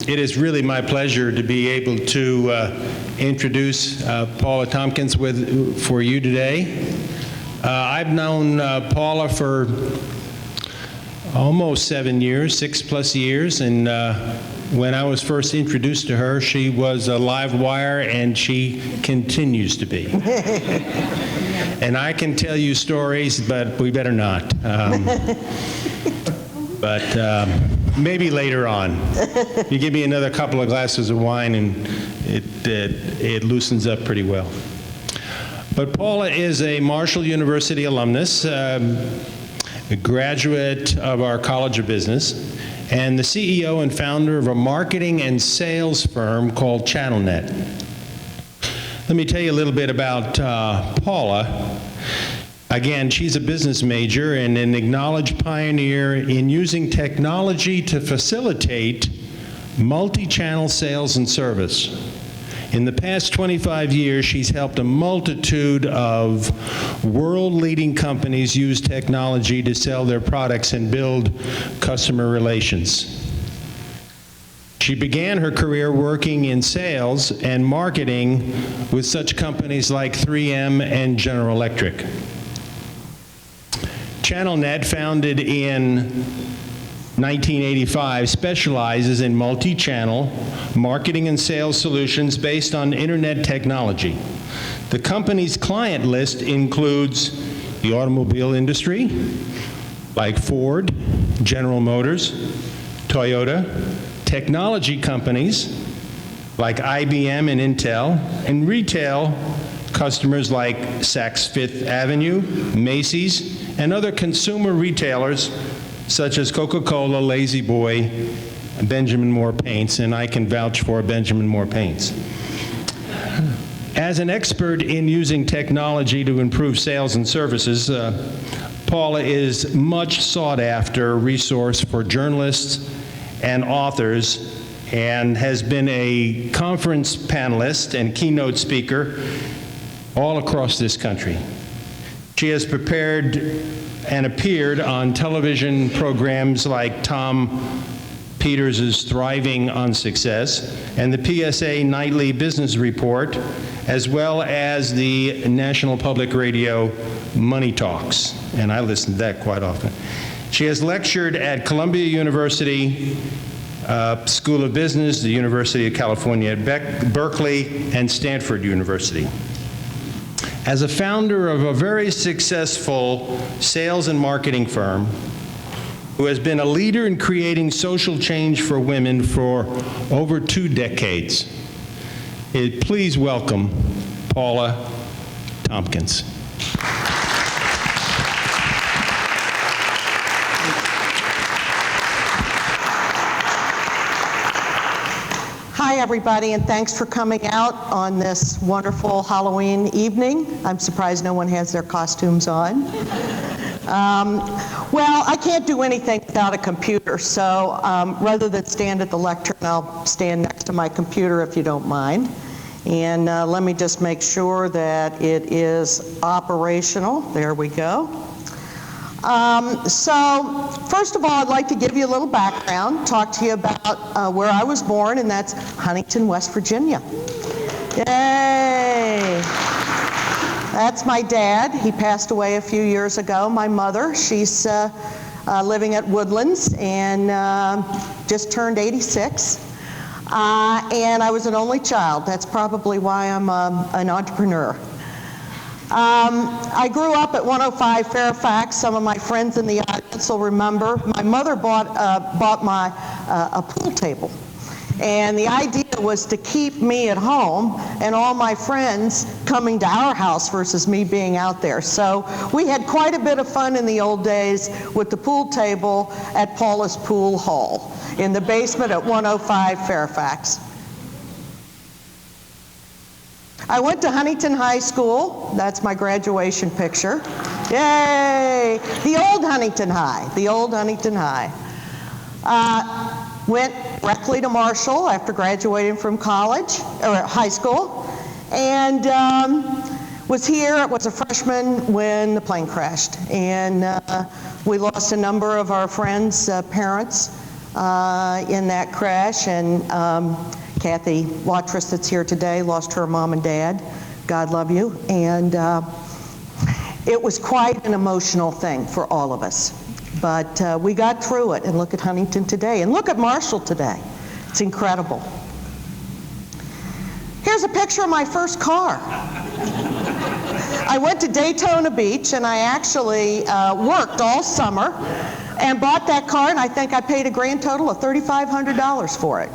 It is really my pleasure to be able to introduce Paula Tompkins for you today. I've known Paula for almost 7 years, 6+ years, and when I was first introduced to her, she was a live wire, and she continues to be. And I can tell you stories, but we better not. Maybe later on. You give me another couple of glasses of wine, and it loosens up pretty well. But Paula is a Marshall University alumnus, a graduate of our College of Business, and the CEO and founder of a marketing and sales firm called ChannelNet. Let me tell you a little bit about Paula. Again, she's a business major and an acknowledged pioneer in using technology to facilitate multi-channel sales and service. In the past 25 years, she's helped a multitude of world-leading companies use technology to sell their products and build customer relations. She began her career working in sales and marketing with such companies like 3M and General Electric. ChannelNet, founded in 1985, specializes in multi-channel marketing and sales solutions based on internet technology. The company's client list includes the automobile industry, like Ford, General Motors, Toyota, technology companies like IBM and Intel, and retail customers like Saks Fifth Avenue, Macy's, and other consumer retailers such as Coca Cola, Lazy Boy, Benjamin Moore Paints, and I can vouch for Benjamin Moore Paints. As an expert in using technology to improve sales and services, Paula is much sought after resource for journalists and authors, and has been a conference panelist and keynote speaker all across this country. She has prepared and appeared on television programs like Tom Peters' Thriving on Success and the PSA Nightly Business Report, as well as the National Public Radio Money Talks, and I listen to that quite often. She has lectured at Columbia University School of Business, the University of California at Berkeley, and Stanford University. As a founder of a very successful sales and marketing firm, who has been a leader in creating social change for women for over 2 decades, please welcome Paula Tompkins. Hi, everybody, and thanks for coming out on this wonderful Halloween evening. I'm surprised no one has their costumes on. Well, I can't do anything without a computer, so rather than stand at the lectern, I'll stand next to my computer if you don't mind. And let me just make sure that it is operational. There we go. So first of all, I'd like to give you a little background, talk to you about where I was born, and that's Huntington, West Virginia. Yay! That's my dad. He passed away a few years ago. My mother, she's living at Woodlands and just turned 86. And I was an only child. That's probably why I'm an entrepreneur. I grew up at 105 Fairfax. Some of my friends in the audience will remember. My mother bought a pool table. And the idea was to keep me at home and all my friends coming to our house versus me being out there. So we had quite a bit of fun in the old days with the pool table at Paula's Pool Hall in the basement at 105 Fairfax. I went to Huntington High School. That's my graduation picture. Yay! The old Huntington High, the old Huntington High. Went directly to Marshall after graduating from college, or high school, and was here, was a freshman when the plane crashed. And we lost a number of our friends' parents in that crash, and Kathy Watrous, that's here today, lost her mom and dad. God love you. And it was quite an emotional thing for all of us. But we got through it, and look at Huntington today, and look at Marshall today. It's incredible. Here's a picture of my first car. I went to Daytona Beach, and I actually worked all summer and bought that car, and I think I paid a grand total of $3,500 for it.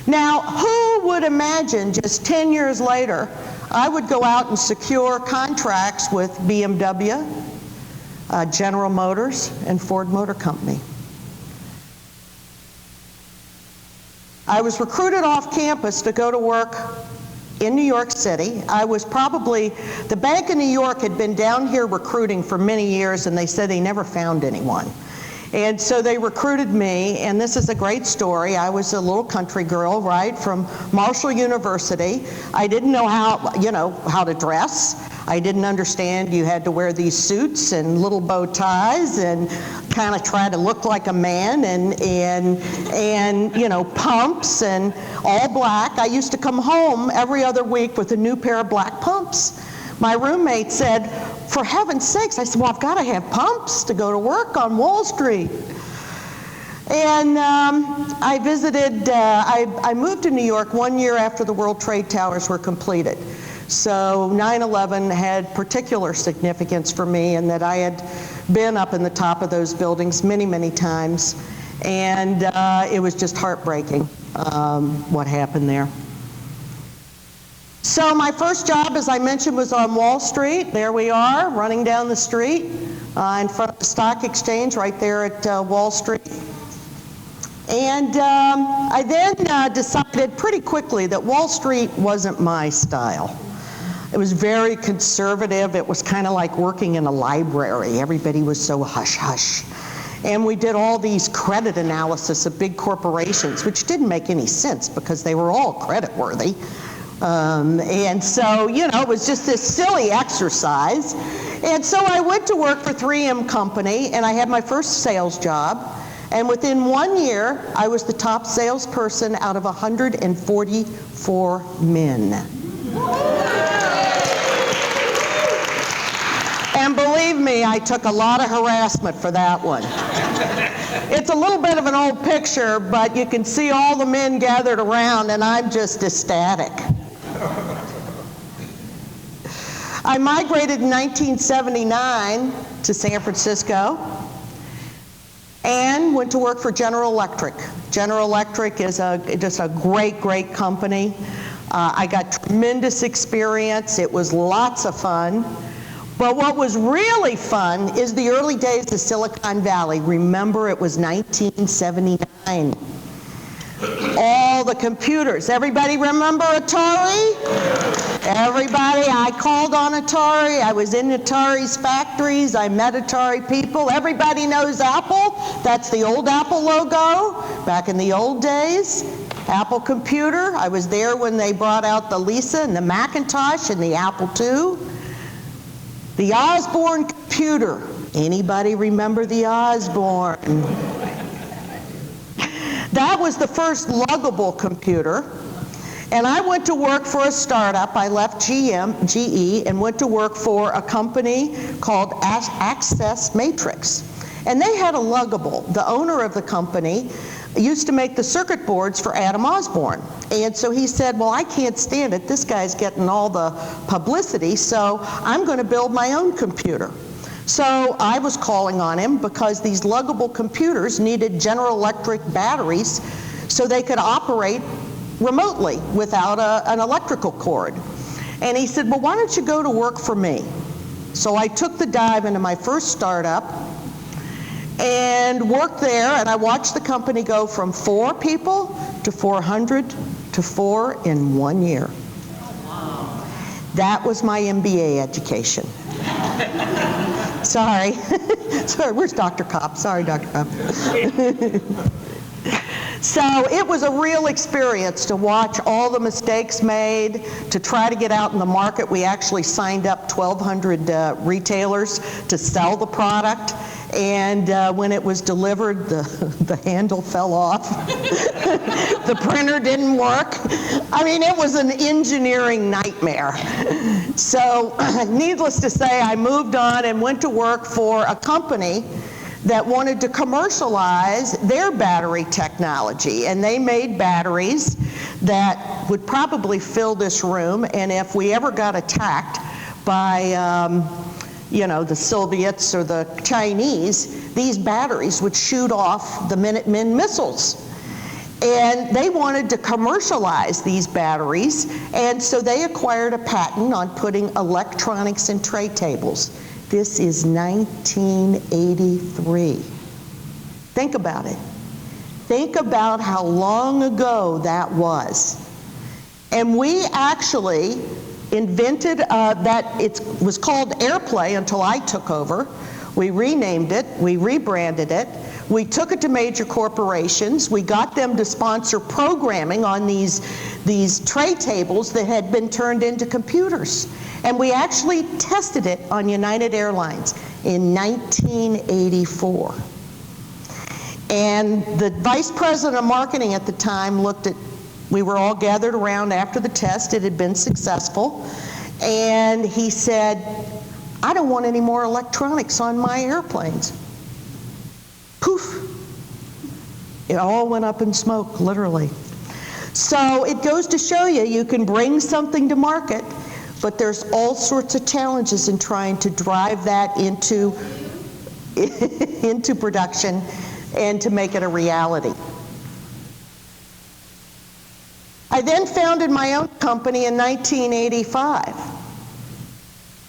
Now, who would imagine just 10 years later I would go out and secure contracts with BMW, General Motors, and Ford Motor Company? I was recruited off campus to go to work in New York City. I was probably, the Bank of New York had been down here recruiting for many years, and they said they never found anyone. And so they recruited me, and this is a great story. I was a little country girl, right, from Marshall University. I didn't know how to dress. I didn't understand you had to wear these suits and little bow ties and kind of try to look like a man, and you know, pumps and all black. I used to come home every other week with a new pair of black pumps. My roommate said, "For heaven's sakes," I said, "well, I've got to have pumps to go to work on Wall Street." And I visited, I moved to New York 1 year after the World Trade Towers were completed. So 9/11 had particular significance for me, in that I had been up in the top of those buildings many, many times. And it was just heartbreaking what happened there. So my first job, as I mentioned, was on Wall Street. There we are, running down the street in front of the stock exchange right there at Wall Street. And I then decided pretty quickly that Wall Street wasn't my style. It was very conservative. It was kind of like working in a library. Everybody was so hush-hush. And we did all these credit analysis of big corporations, which didn't make any sense because they were all credit-worthy. And so, you know, it was just this silly exercise. And so I went to work for 3M Company, and I had my first sales job. And within 1 year, I was the top salesperson out of 144 men. And believe me, I took a lot of harassment for that one. It's a little bit of an old picture, but you can see all the men gathered around, and I'm just ecstatic. I migrated in 1979 to San Francisco and went to work for General Electric. General Electric is just a great, great company. I got tremendous experience. It was lots of fun. But what was really fun is the early days of Silicon Valley. Remember, it was 1979. All the computers. Everybody remember Atari? Everybody, I called on Atari. I was in Atari's factories. I met Atari people. Everybody knows Apple. That's the old Apple logo. Back in the old days, Apple Computer. I was there when they brought out the Lisa and the Macintosh and the Apple II. The Osborne Computer. Anybody remember the Osborne? That was the first luggable computer. And I went to work for a startup. I left GE, and went to work for a company called Access Matrix. And they had a luggable. The owner of the company used to make the circuit boards for Adam Osborne. And so he said, well, I can't stand it. This guy's getting all the publicity, so I'm going to build my own computer. So I was calling on him because these luggable computers needed General Electric batteries so they could operate remotely without an electrical cord. And he said, well, why don't you go to work for me? So I took the dive into my first startup and worked there, and I watched the company go from 4 people to 400 to 4 in 1 year. That was my MBA education. Sorry. Sorry, where's Dr. Kopp? Sorry, Dr. Kopp. So it was a real experience to watch all the mistakes made, to try to get out in the market. We actually signed up 1,200 retailers to sell the product. And when it was delivered, the handle fell off. The printer didn't work. I mean, it was an engineering nightmare. So needless to say, I moved on and went to work for a company that wanted to commercialize their battery technology. And they made batteries that would probably fill this room, and if we ever got attacked by the Soviets or the Chinese, these batteries would shoot off the Minuteman missiles. And they wanted to commercialize these batteries, and so they acquired a patent on putting electronics in tray tables. This is 1983. Think about it. Think about how long ago that was. And we actually invented that. It was called AirPlay until I took over. We renamed it, we rebranded it, we took it to major corporations, we got them to sponsor programming on these tray tables that had been turned into computers. And we actually tested it on United Airlines in 1984. And the vice president of marketing at the time we were all gathered around after the test, it had been successful, and he said, I don't want any more electronics on my airplanes. Poof. It all went up in smoke, literally. So it goes to show you can bring something to market, but there's all sorts of challenges in trying to drive that into production and to make it a reality. I then founded my own company in 1985.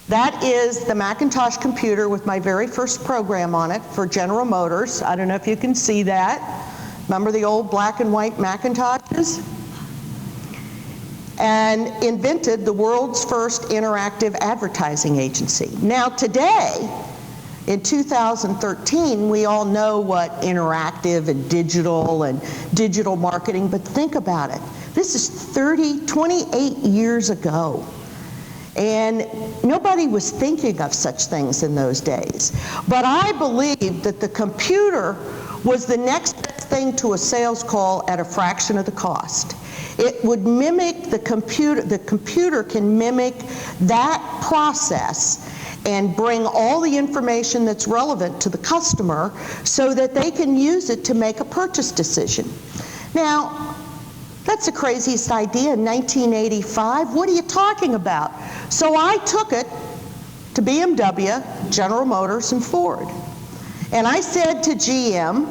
That is the Macintosh Computer with my very first program on it for General Motors. I don't know if you can see that. Remember the old black and white Macintoshes? And invented the world's first interactive advertising agency. Now today, in 2013, we all know what interactive and digital marketing, but think about it. This is 28 years ago. And nobody was thinking of such things in those days. But I believed that the computer was the next best thing to a sales call at a fraction of the cost. It would mimic the computer can mimic that process and bring all the information that's relevant to the customer so that they can use it to make a purchase decision. Now, that's the craziest idea in 1985. What are you talking about? So I took it to BMW, General Motors, and Ford. And I said to GM,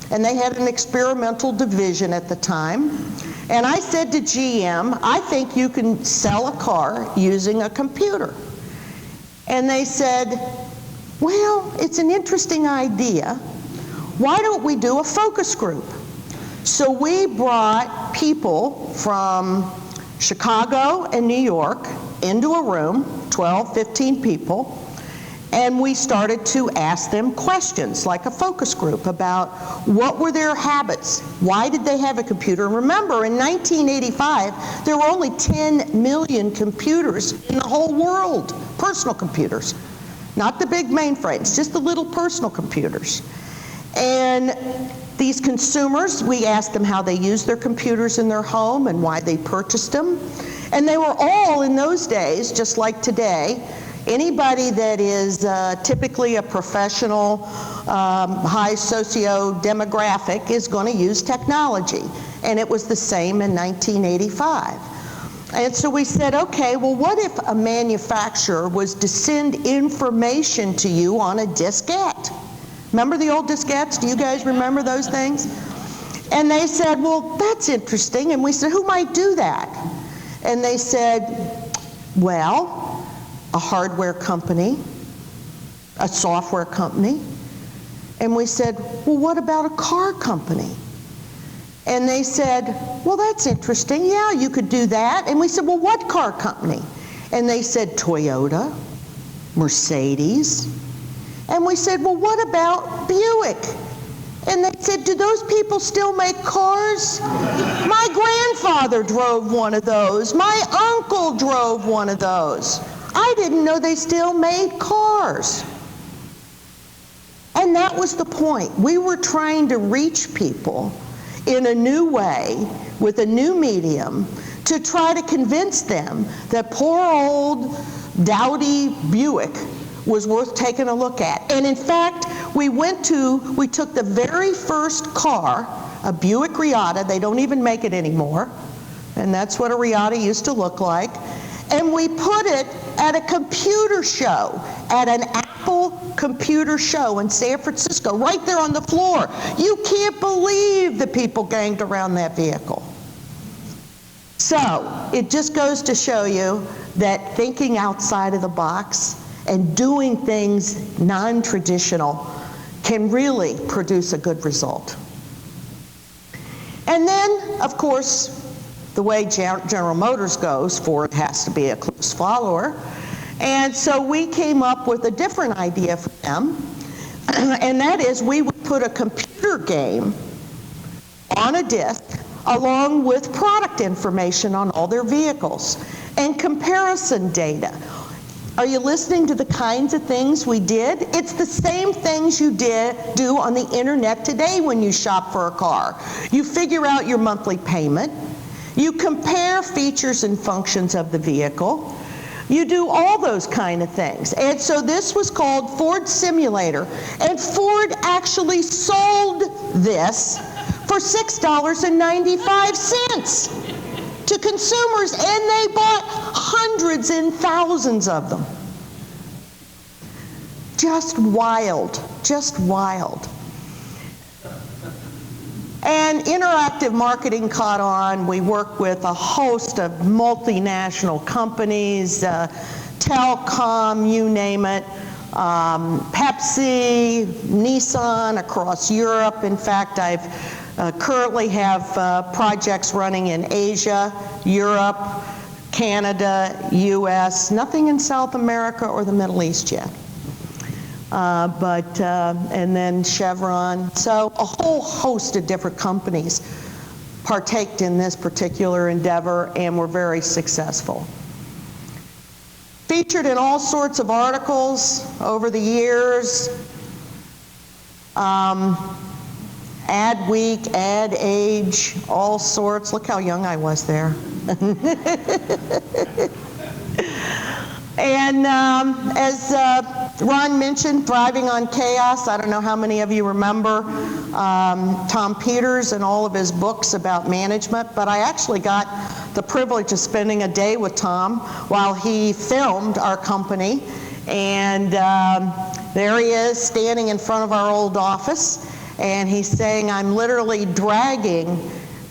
and they had an experimental division at the time, and I said to GM, I think you can sell a car using a computer. And they said, well, it's an interesting idea. Why don't we do a focus group? So we brought people from Chicago and New York into a room, 12, 15 people, and we started to ask them questions like a focus group about what were their habits, why did they have a computer. And remember, in 1985, there were only 10 million computers in the whole world, personal computers, not the big mainframes, just the little personal computers. And these consumers, we asked them how they used their computers in their home and why they purchased them. And they were all, in those days, just like today, anybody that is typically a professional, high socio-demographic is going to use technology. And it was the same in 1985. And so we said, okay, well, what if a manufacturer was to send information to you on a diskette? Remember the old diskettes? Do you guys remember those things? And they said, well, that's interesting. And we said, who might do that? And they said, well, a hardware company, a software company. And we said, well, what about a car company? And they said, well, that's interesting. Yeah, you could do that. And we said, well, what car company? And they said, Toyota, Mercedes. And we said, well, what about Buick? And they said, do those people still make cars? My grandfather drove one of those. My uncle drove one of those. I didn't know they still made cars. And that was the point. We were trying to reach people in a new way, with a new medium, to try to convince them that poor old dowdy Buick was worth taking a look at. And in fact, we took the very first car, a Buick Riata, they don't even make it anymore, and that's what a Riata used to look like, and we put it at a computer show, at an Apple computer show in San Francisco, right there on the floor. You can't believe the people ganged around that vehicle. So it just goes to show you that thinking outside of the box and doing things non-traditional can really produce a good result. And then, of course, the way General Motors goes, Ford has to be a close follower. And so we came up with a different idea for them, and that is we would put a computer game on a disc along with product information on all their vehicles and comparison data. Are you listening to the kinds of things we did? It's the same things you do on the internet today when you shop for a car. You figure out your monthly payment. You compare features and functions of the vehicle. You do all those kind of things. And so this was called Ford Simulator. And Ford actually sold this for $6.95 to consumers, and they bought hundreds and thousands of them. Just wild, just wild. And interactive marketing caught on. We work with a host of multinational companies, telecom, you name it, Pepsi, Nissan across Europe. In fact, I've currently have projects running in Asia, Europe, Canada, US, nothing in South America or the Middle East yet. And then Chevron. So a whole host of different companies partaked in this particular endeavor and were very successful. Featured in all sorts of articles over the years. Ad Week, Ad Age, all sorts. Look how young I was there. And as Ron mentioned, Thriving on Chaos, I don't know how many of you remember Tom Peters and all of his books about management, but I actually got the privilege of spending a day with Tom while he filmed our company. And there he is standing in front of our old office, and he's saying, I'm literally dragging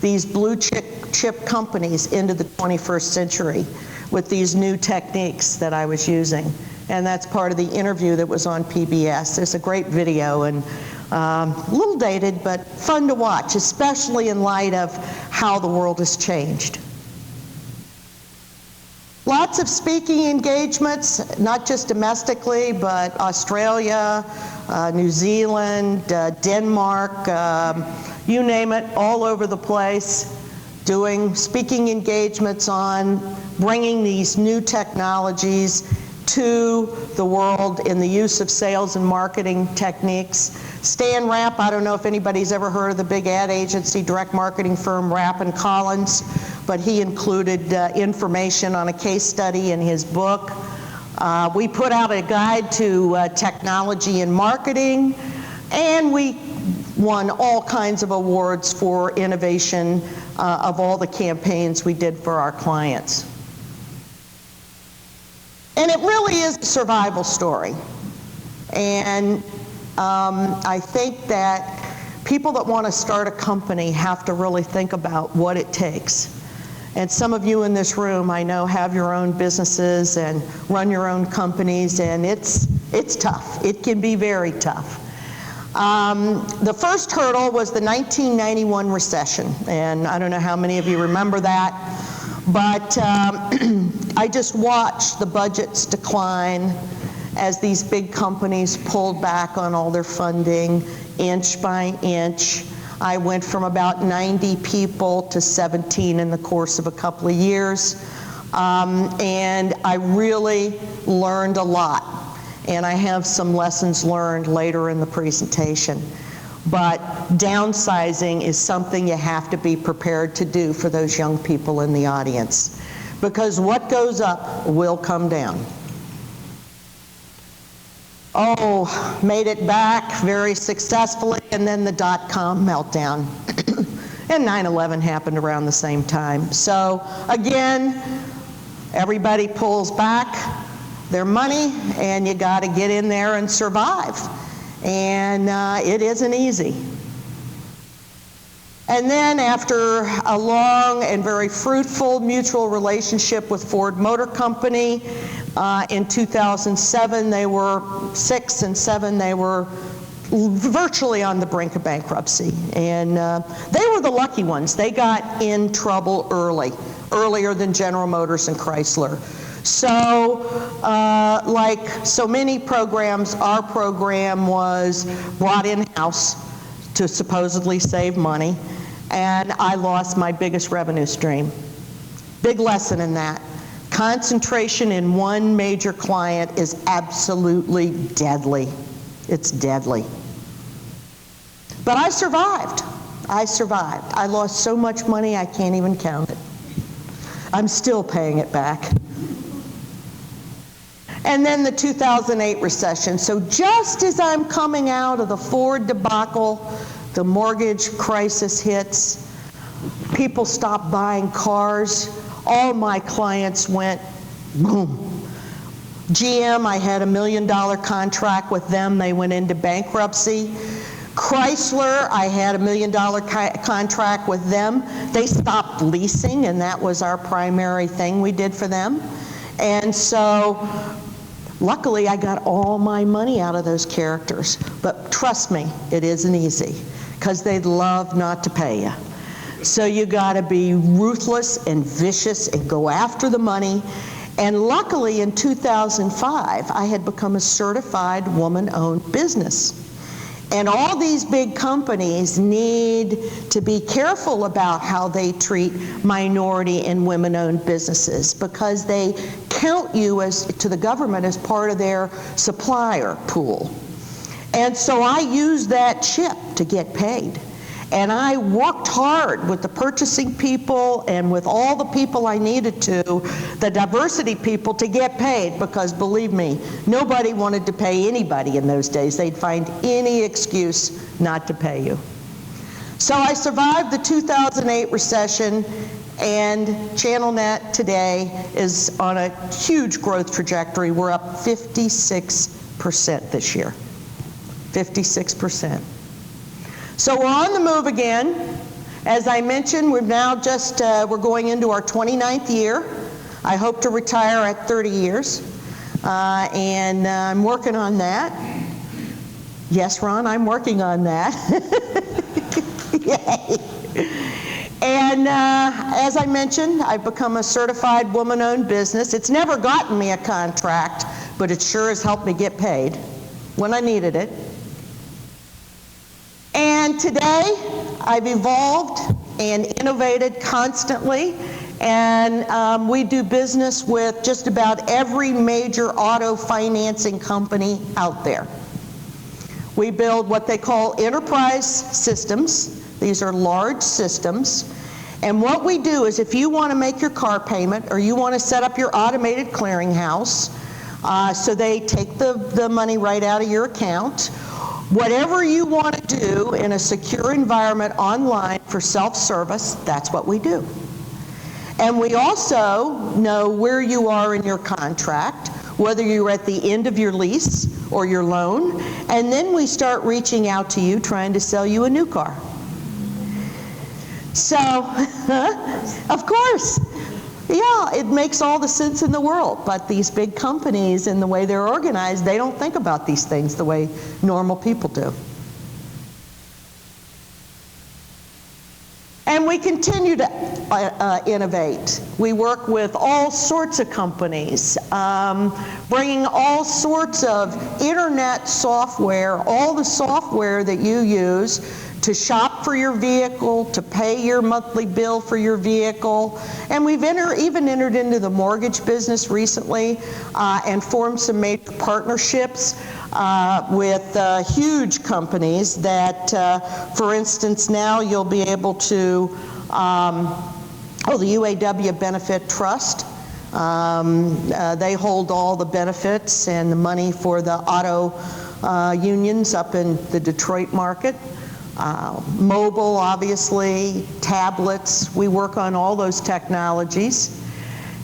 these blue chip companies into the 21st century with these new techniques that I was using. And that's part of the interview that was on PBS. There's a great video, and a little dated, but fun to watch, especially in light of how the world has changed. Lots of speaking engagements, not just domestically, but Australia, New Zealand, Denmark, you name it, all over the place, doing speaking engagements on bringing these new technologies to the world in the use of sales and marketing techniques. Stan Rapp, I don't know if anybody's ever heard of the big ad agency, direct marketing firm Rapp and Collins, but he included information on a case study in his book. We put out a guide to technology and marketing, and we won all kinds of awards for innovation of all the campaigns we did for our clients. And it really is a survival story. And I think that people that want to start a company have to really think about what it takes. And some of you in this room, I know, have your own businesses and run your own companies, and it's tough. It can be very tough. The first hurdle was the 1991 recession, and I don't know how many of you remember that, but I just watched the budgets decline as these big companies pulled back on all their funding inch by inch. I went from about 90 people to 17 in the course of a couple of years, and I really learned a lot. and I have some lessons learned later in the presentation. But downsizing is something you have to be prepared to do for those young people in the audience, because what goes up will come down. Oh, made it back very successfully, and then the dot-com meltdown. And 9/11 happened around the same time. So again, everybody pulls back their money, and you got to get in there and survive. And it isn't easy. And then after a long and very fruitful mutual relationship with Ford Motor Company, in 2007, they were 6 and 7, they were virtually on the brink of bankruptcy. And they were the lucky ones. They got in trouble earlier than General Motors and Chrysler. So, like so many programs, our program was brought in-house to supposedly save money, and I lost my biggest revenue stream. Big lesson in that. Concentration in one major client is absolutely deadly. It's deadly. But I survived. I survived. I lost so much money I can't even count it. I'm still paying it back. And then the 2008 recession. So just as I'm coming out of the Ford debacle, the mortgage crisis hits, people stop buying cars, all my clients went boom. GM, I had $1 million contract with them, they went into bankruptcy. Chrysler, I had $1 million contract with them. They stopped leasing, and that was our primary thing we did for them. And so luckily, I got all my money out of those characters. But trust me, it isn't easy, because they'd love not to pay you. So you got to be ruthless and vicious and go after the money. And luckily, in 2005, I had become a certified woman-owned business. And all these big companies need to be careful about how they treat minority and women-owned businesses, because they count you as to the government as part of their supplier pool. And so I used that chip to get paid. And I worked hard with the purchasing people and with all the people I needed to, the diversity people, to get paid, because believe me, nobody wanted to pay anybody in those days. They'd find any excuse not to pay you. So I survived the 2008 recession, and ChannelNet today is on a huge growth trajectory. We're up 56% this year. 56%. So we're on the move again. As I mentioned, we've now just, we're going into our 29th year. I hope to retire at 30 years. And I'm working on that. Yes, Ron, I'm working on that. Yay. And as I mentioned, I've become a certified woman-owned business. It's never gotten me a contract, but it sure has helped me get paid when I needed it. And today, I've evolved and innovated constantly, and we do business with just about every major auto financing company out there. We build what they call enterprise systems. These are large systems. And what we do is, if you want to make your car payment, or you want to set up your automated clearinghouse, so they take the money right out of your account, whatever you want to do in a secure environment online for self-service, that's what we do. And we also know where you are in your contract, whether you're at the end of your lease or your loan, and then we start reaching out to you trying to sell you a new car. So, of course, yeah, it makes all the sense in the world, but these big companies and the way they're organized, they don't think about these things the way normal people do. And we continue to innovate. We work with all sorts of companies, bringing all sorts of internet software, all the software that you use to shop for your vehicle, to pay your monthly bill for your vehicle. And we've even entered into the mortgage business recently and formed some major partnerships with huge companies that, for instance, now you'll be able to, the UAW Benefit Trust. They hold all the benefits and the money for the auto unions up in the Detroit market. Mobile, obviously, tablets, we work on all those technologies.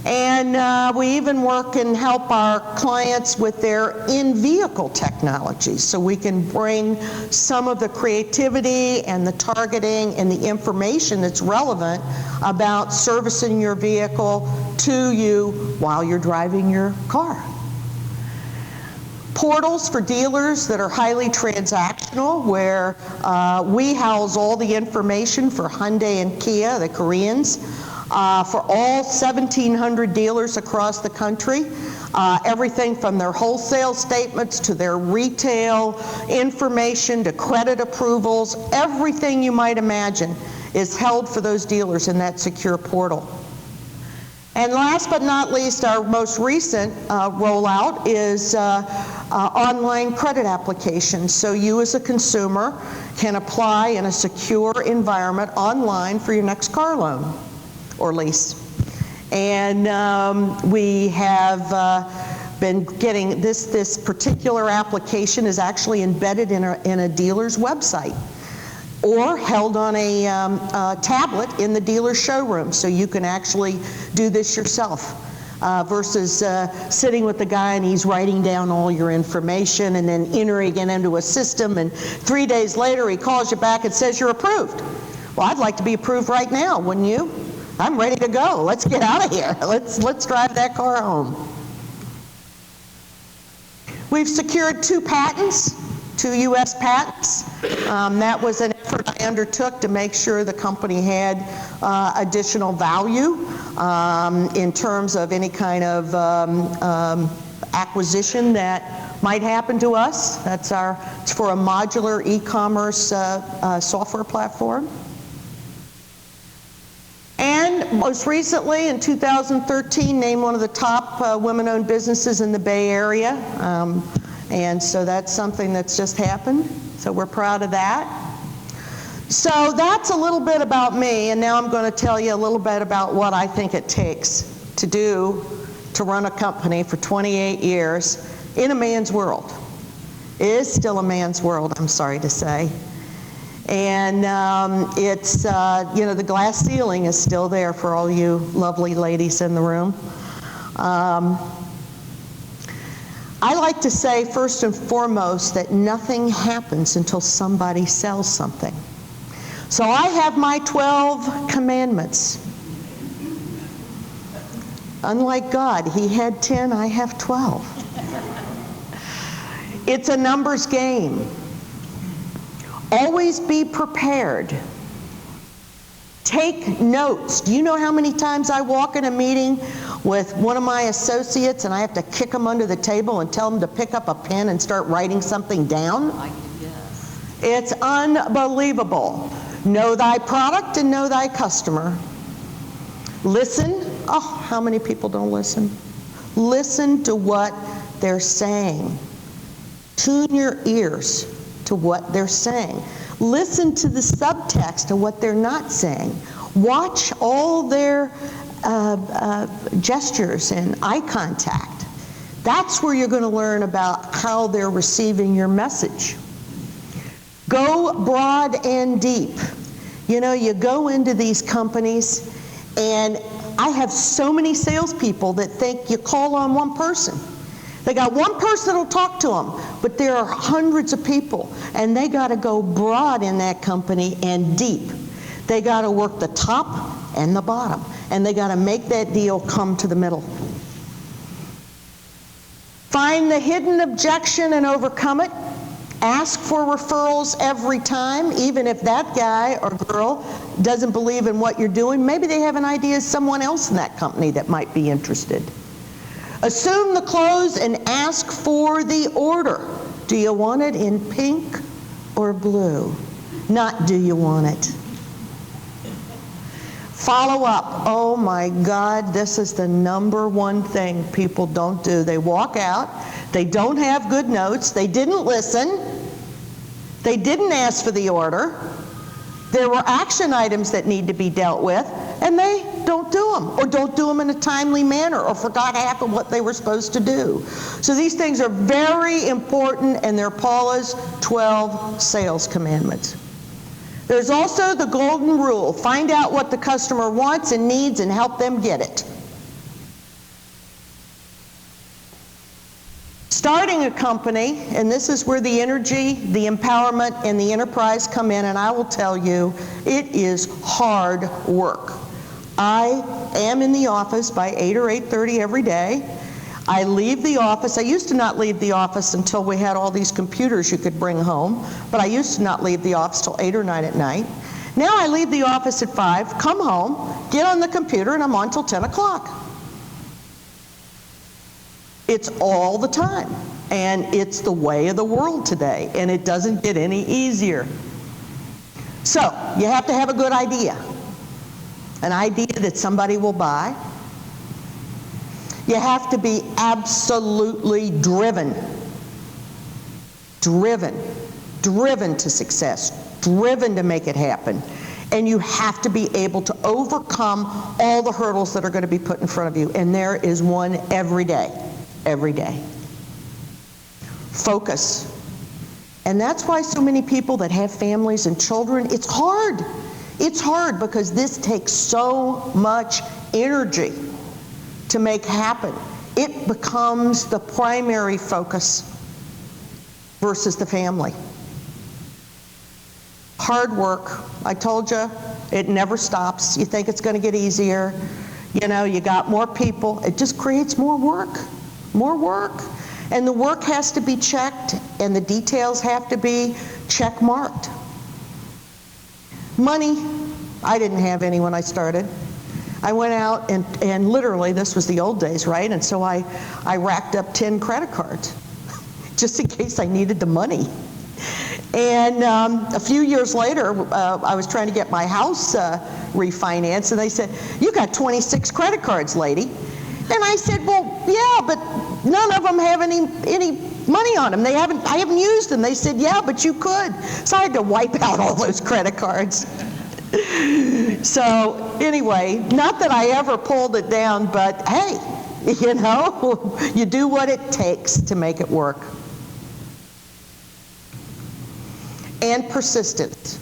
And we even work and help our clients with their in-vehicle technology, so we can bring some of the creativity and the targeting and the information that's relevant about servicing your vehicle to you while you're driving your car. Portals for dealers that are highly transactional, where we house all the information for Hyundai and Kia, the Koreans, for all 1,700 dealers across the country. Everything from their wholesale statements to their retail information to credit approvals, everything you might imagine is held for those dealers in that secure portal. And last but not least, our most recent rollout is online credit applications. So you as a consumer can apply in a secure environment online for your next car loan or lease. And we have been getting this particular application is actually embedded in a dealer's website, or held on a tablet in the dealer's showroom, so you can actually do this yourself versus sitting with the guy and he's writing down all your information and then entering it into a system, and 3 days later he calls you back and says you're approved. Well, I'd like to be approved right now, wouldn't you? I'm ready to go. Let's get out of here. Let's drive that car home. We've secured 2 patents, 2 U.S. patents. That was an effort I undertook to make sure the company had additional value in terms of any kind of acquisition that might happen to us. It's for a modular e-commerce software platform. And most recently, in 2013, named one of the top women-owned businesses in the Bay Area. And so that's something that's just happened. So we're proud of that. So that's a little bit about me, and now I'm going to tell you a little bit about what I think it takes to run a company for 28 years in a man's world. It is still a man's world, I'm sorry to say. And it's, the glass ceiling is still there for all you lovely ladies in the room. I like to say, first and foremost, that nothing happens until somebody sells something. So I have my 12 commandments. Unlike God, He had 10, I have 12. It's a numbers game. Always be prepared. Take notes. Do you know how many times I walk in a meeting with one of my associates and I have to kick them under the table and tell them to pick up a pen and start writing something down? I can guess. It's unbelievable. Know thy product and know thy customer. Listen. Oh, how many people don't listen? Listen to what they're saying. Tune your ears to what they're saying. Listen to the subtext of what they're not saying. Watch all their gestures and eye contact. That's where you're going to learn about how they're receiving your message. Go broad and deep. You know, you go into these companies, and I have so many salespeople that think you call on one person. They got one person that'll talk to them, but there are hundreds of people, and they got to go broad in that company and deep. They got to work the top and the bottom, and they got to make that deal come to the middle. Find the hidden objection and overcome it. Ask for referrals every time, even if that guy or girl doesn't believe in what you're doing. Maybe they have an idea of someone else in that company that might be interested. Assume the close and ask for the order. Do you want it in pink or blue? not do you want it. Follow up. Oh my God, this is the number one thing people don't do. They walk out, they don't have good notes, they didn't listen, they didn't ask for the order, there were action items that need to be dealt with, and they don't do them, or don't do them in a timely manner, or forgot half of what they were supposed to do. So these things are very important, and they're Paula's 12 sales commandments. There's also the golden rule. Find out what the customer wants and needs and help them get it. Starting a company, and this is where the energy, the empowerment, and the enterprise come in, and I will tell you, it is hard work. I am in the office by 8 or 8:30 every day. I leave the office. I used to not leave the office until we had all these computers you could bring home, but I used to not leave the office till 8 or 9 at night. Now I leave the office at 5, come home, get on the computer, and I'm on till 10 o'clock. It's all the time, and it's the way of the world today, and it doesn't get any easier. So you have to have a good idea, an idea that somebody will buy. You have to be absolutely driven to success, driven to make it happen. And you have to be able to overcome all the hurdles that are going to be put in front of you. And there is one every day. Focus. And that's why so many people that have families and children, it's hard. It's hard because this takes so much energy to make happen. It becomes the primary focus versus the family. Hard work. I told you, it never stops. You think it's going to get easier. You know, you got more people. It just creates more work. And the work has to be checked, and the details have to be check marked. Money, I didn't have any when I started. I went out and literally, this was the old days, right? And so I racked up 10 credit cards just in case I needed the money. And a few years later, I was trying to get my house refinanced, and they said, "You got 26 credit cards, lady." And I said, "Well, yeah, but none of them have any money on them. I haven't used them." They said, "Yeah, but you could." So I had to wipe out all those credit cards. So anyway, not that I ever pulled it down, but hey, you know, you do what it takes to make it work. And persistence.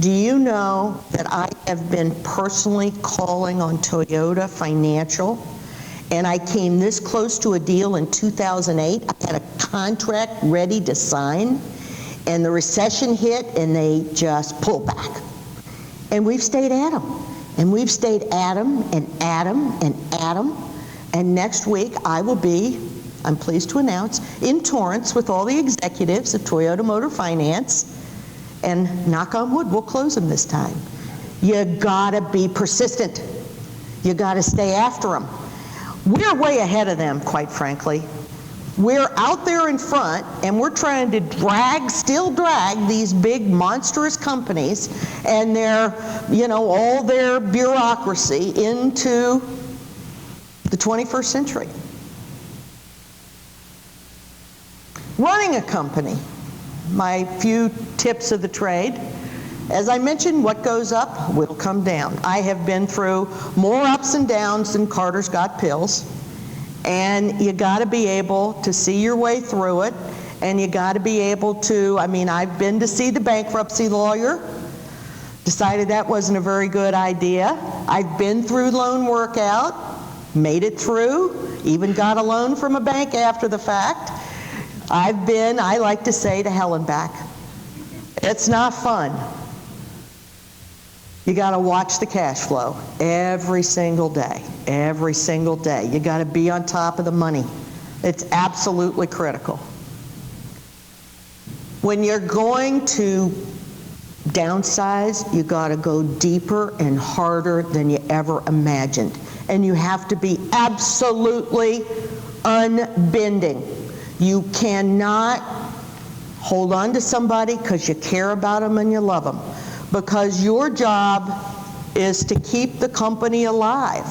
Do you know that I have been personally calling on Toyota Financial, and I came this close to a deal in 2008. I had a contract ready to sign, and the recession hit, and they just pulled back. And we've stayed at them. And we've stayed at them, and at them, and at them. And next week, I will be, I'm pleased to announce, in Torrance with all the executives of Toyota Motor Finance. And knock on wood, we'll close them this time. You gotta be persistent. You gotta stay after them. We're way ahead of them, quite frankly. We're out there in front, and we're trying to still drag these big monstrous companies and their, you know, all their bureaucracy into the 21st century. Running a company, my few tips of the trade. As I mentioned, what goes up will come down. I have been through more ups and downs than Carter's Got Pills. And you got to be able to see your way through it, and you got to be able to, I've been to see the bankruptcy lawyer, decided that wasn't a very good idea. I've been through loan workout, made it through, even got a loan from a bank after the fact. I've been, I like to say, to hell and back. It's not fun. You got to watch the cash flow every single day. You got to be on top of the money. It's absolutely critical. When you're going to downsize, you got to go deeper and harder than you ever imagined. And you have to be absolutely unbending. You cannot Hold on to somebody because you care about them and you love them. Because your job is to keep the company alive.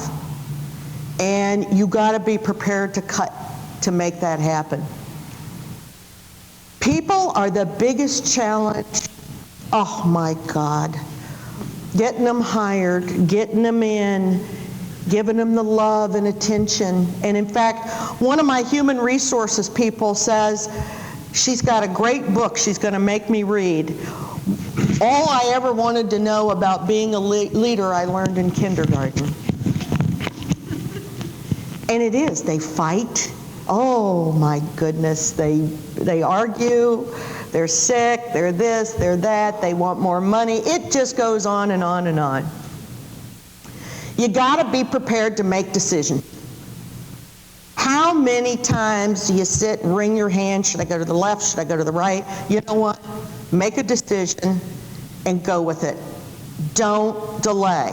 And you got to be prepared to cut to make that happen. People are the biggest challenge. Oh my God. Getting them hired, getting them in, giving them the love and attention. And in fact, one of my human resources people says, she's got a great book she's going to make me read. All I ever wanted to know about being a leader I learned in kindergarten. And it is. They fight. Oh my goodness. They argue. They're sick. They're this. They're that. They want more money. It just goes on and on and on. You got to be prepared to make decisions. How many times do you sit and wring your hand? Should I go to the left? Should I go to the right? You know what? Make a decision and go with it. Don't delay.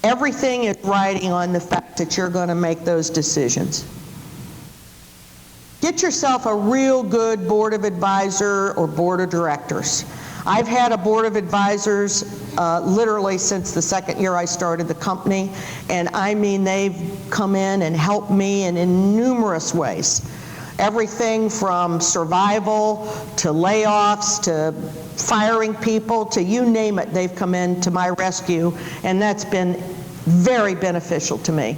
Everything is riding on the fact that you're going to make those decisions. Get yourself a real good board of advisor or board of directors. I've had a board of advisors literally since the second year I started the company, and I mean they've come in and helped me in numerous ways. Everything from survival to layoffs to firing people to you name it, they've come in to my rescue, and that's been very beneficial to me.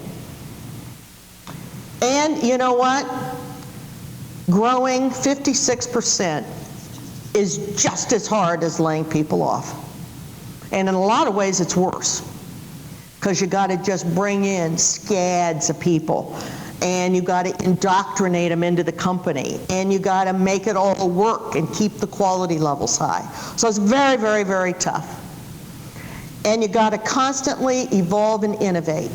And you know what? Growing 56% is just as hard as laying people off. And in a lot of ways it's worse, because you got to just bring in scads of people, and you got to indoctrinate them into the company, and you got to make it all work and keep the quality levels high. So it's very, very, very tough. And you got to constantly evolve and innovate.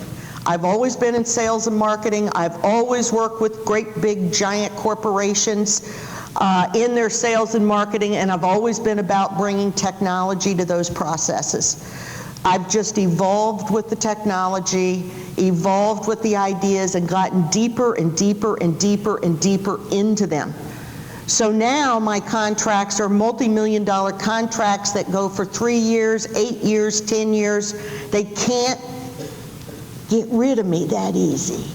I've always been in sales and marketing. I've always worked with great big giant corporations in their sales and marketing, and I've always been about bringing technology to those processes. I've just evolved with the technology, evolved with the ideas, and gotten deeper and deeper and deeper and deeper into them. So now my contracts are multi-million-dollar contracts that go for 3 years, 8 years, 10 years. They can't get rid of me that easy.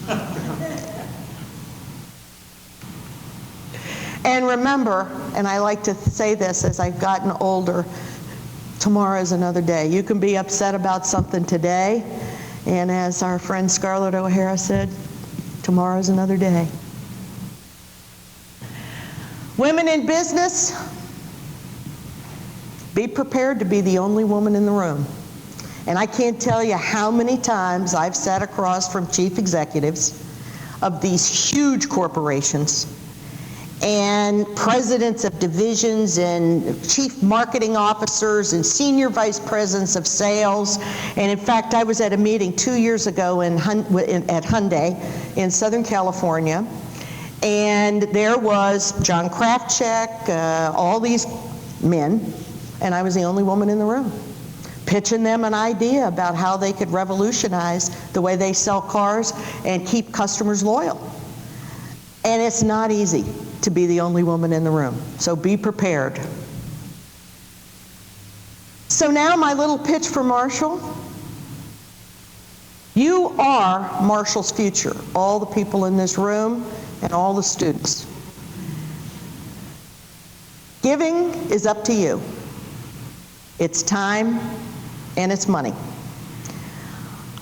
And remember, and I like to say this as I've gotten older, tomorrow is another day. You can be upset about something today, and as our friend Scarlett O'Hara said, tomorrow is another day. Women in business, be prepared to be the only woman in the room. And I can't tell you how many times I've sat across from chief executives of these huge corporations and presidents of divisions and chief marketing officers and senior vice presidents of sales. And in fact, I was at a meeting 2 years ago at Hyundai in Southern California, and there was John Krafchick, all these men, and I was the only woman in the room, pitching them an idea about how they could revolutionize the way they sell cars and keep customers loyal. And it's not easy to be the only woman in the room, so be prepared. So now my little pitch for Marshall. You are Marshall's future, all the people in this room and all the students. Giving is up to you. It's time and it's money.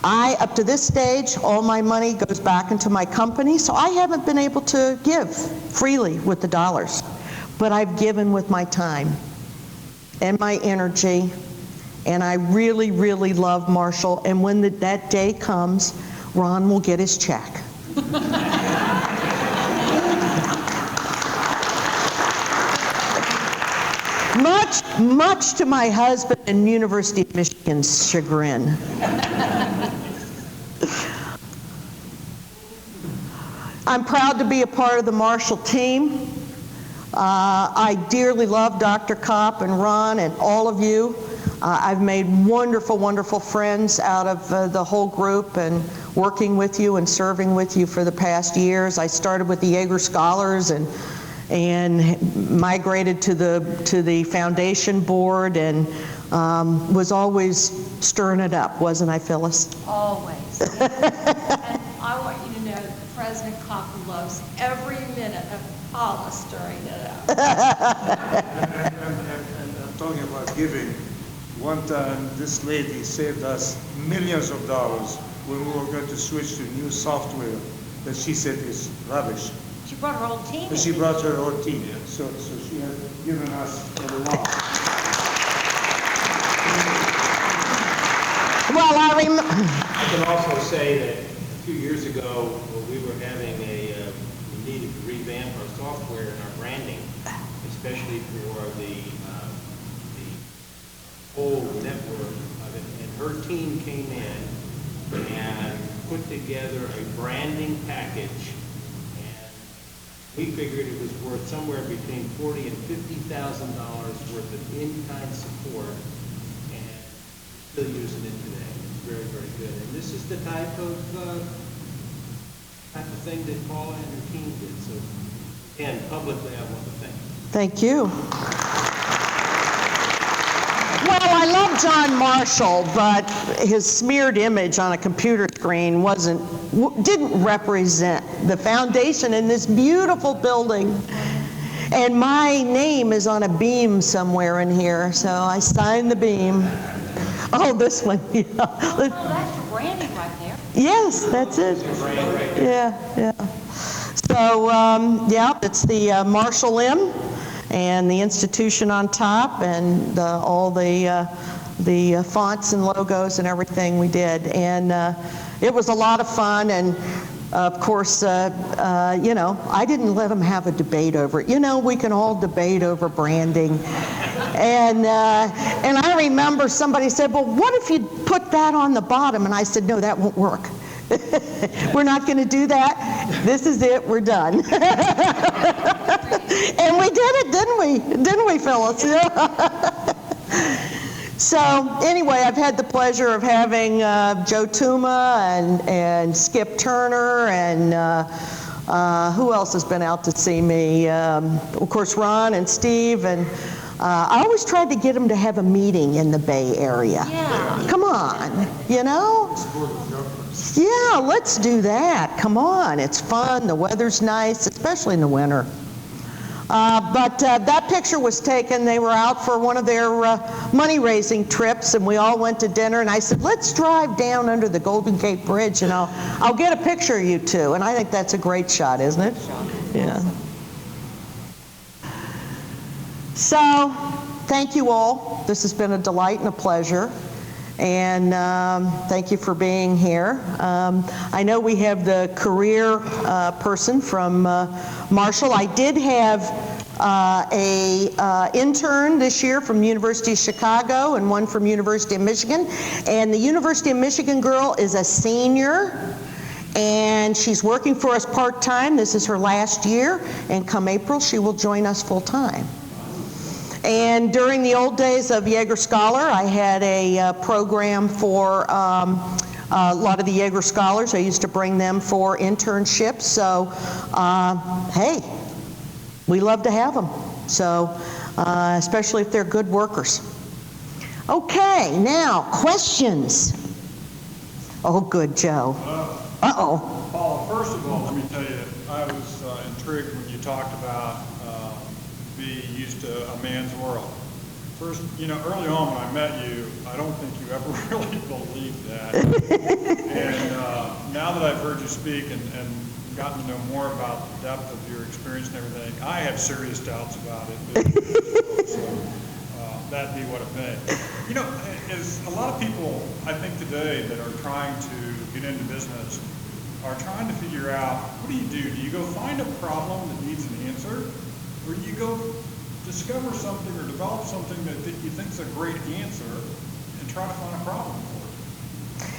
Up to this stage, all my money goes back into my company, so I haven't been able to give freely with the dollars. But I've given with my time and my energy, and I really, really love Marshall. And when that day comes, Ron will get his check. Much to my husband and University of Michigan's chagrin. I'm proud to be a part of the Marshall team. I dearly love Dr. Kopp and Ron and all of you. I've made wonderful, wonderful friends out of the whole group and working with you and serving with you for the past years. I started with the Jaeger Scholars, and and migrated to the foundation board, and was always stirring it up, wasn't I, Phyllis? Always. And I want you to know that President Cochran loves every minute of Paula stirring it up. And talking about giving, one time this lady saved us millions of dollars when we were going to switch to new software that she said is rubbish. She brought her whole team. But she brought her whole team, so she has given us a lot. Well, I can also say that a few years ago, we were having we needed to revamp our software and our branding, especially for the whole network of it. And her team came in and put together a branding package, and we figured it was worth somewhere between $40,000 and $50,000 worth of in-kind support, and still using it today. It's very, very good. And this is the type of thing that Paula and her team did. So, again, publicly, I want to thank you. thank you. Well, I love John Marshall, but his smeared image on a computer screen didn't represent the foundation in this beautiful building. And my name is on a beam somewhere in here, so I signed the beam. Oh, this one. Yeah. Oh, that's your branding right there. Yes, that's it. Yeah. So, yeah, it's the Marshall M and the institution on top, and all the fonts and logos and everything we did. And it was a lot of fun. And of course, I didn't let them have a debate over it. We can all debate over branding. And I remember somebody said, well, what if you put that on the bottom? And I said, no, that won't work. We're not going to do that. This is it. We're done. And we did it, didn't we? Didn't we, Phyllis? So anyway, I've had the pleasure of having Joe Tuma and Skip Turner, and who else has been out to see me? Of course, Ron and Steve, and I always tried to get them to have a meeting in the Bay Area. Yeah. Come on, Yeah, let's do that. Come on, it's fun. The weather's nice, especially in the winter. But that picture was taken. They were out for one of their money-raising trips, and we all went to dinner. And I said, let's drive down under the Golden Gate Bridge, and I'll get a picture of you two. And I think that's a great shot, isn't it? Yeah. So, thank you all. This has been a delight and a pleasure. And thank you for being here. I know we have the career person from Marshall. I did have a intern this year from University of Chicago and one from University of Michigan. And the University of Michigan girl is a senior, and she's working for us part-time. This is her last year, and come April, she will join us full-time. And during the old days of Jaeger Scholar, I had a program for a lot of the Jaeger Scholars. I used to bring them for internships. So, hey, we love to have them. So, especially if they're good workers. Okay, now, questions. Oh, good, Joe. Uh-oh. Paula, first of all, let me tell you, I was intrigued when you talked about being used to a man's world. First, early on when I met you, I don't think you ever really believed that. And now that I've heard you speak and gotten to know more about the depth of your experience and everything, I have serious doubts about it. So that be what it may. As a lot of people, I think today, that are trying to get into business are trying to figure out, what do? Do you go find a problem that needs an answer? Or you go discover something or develop something that you think is a great answer and try to find a problem for it?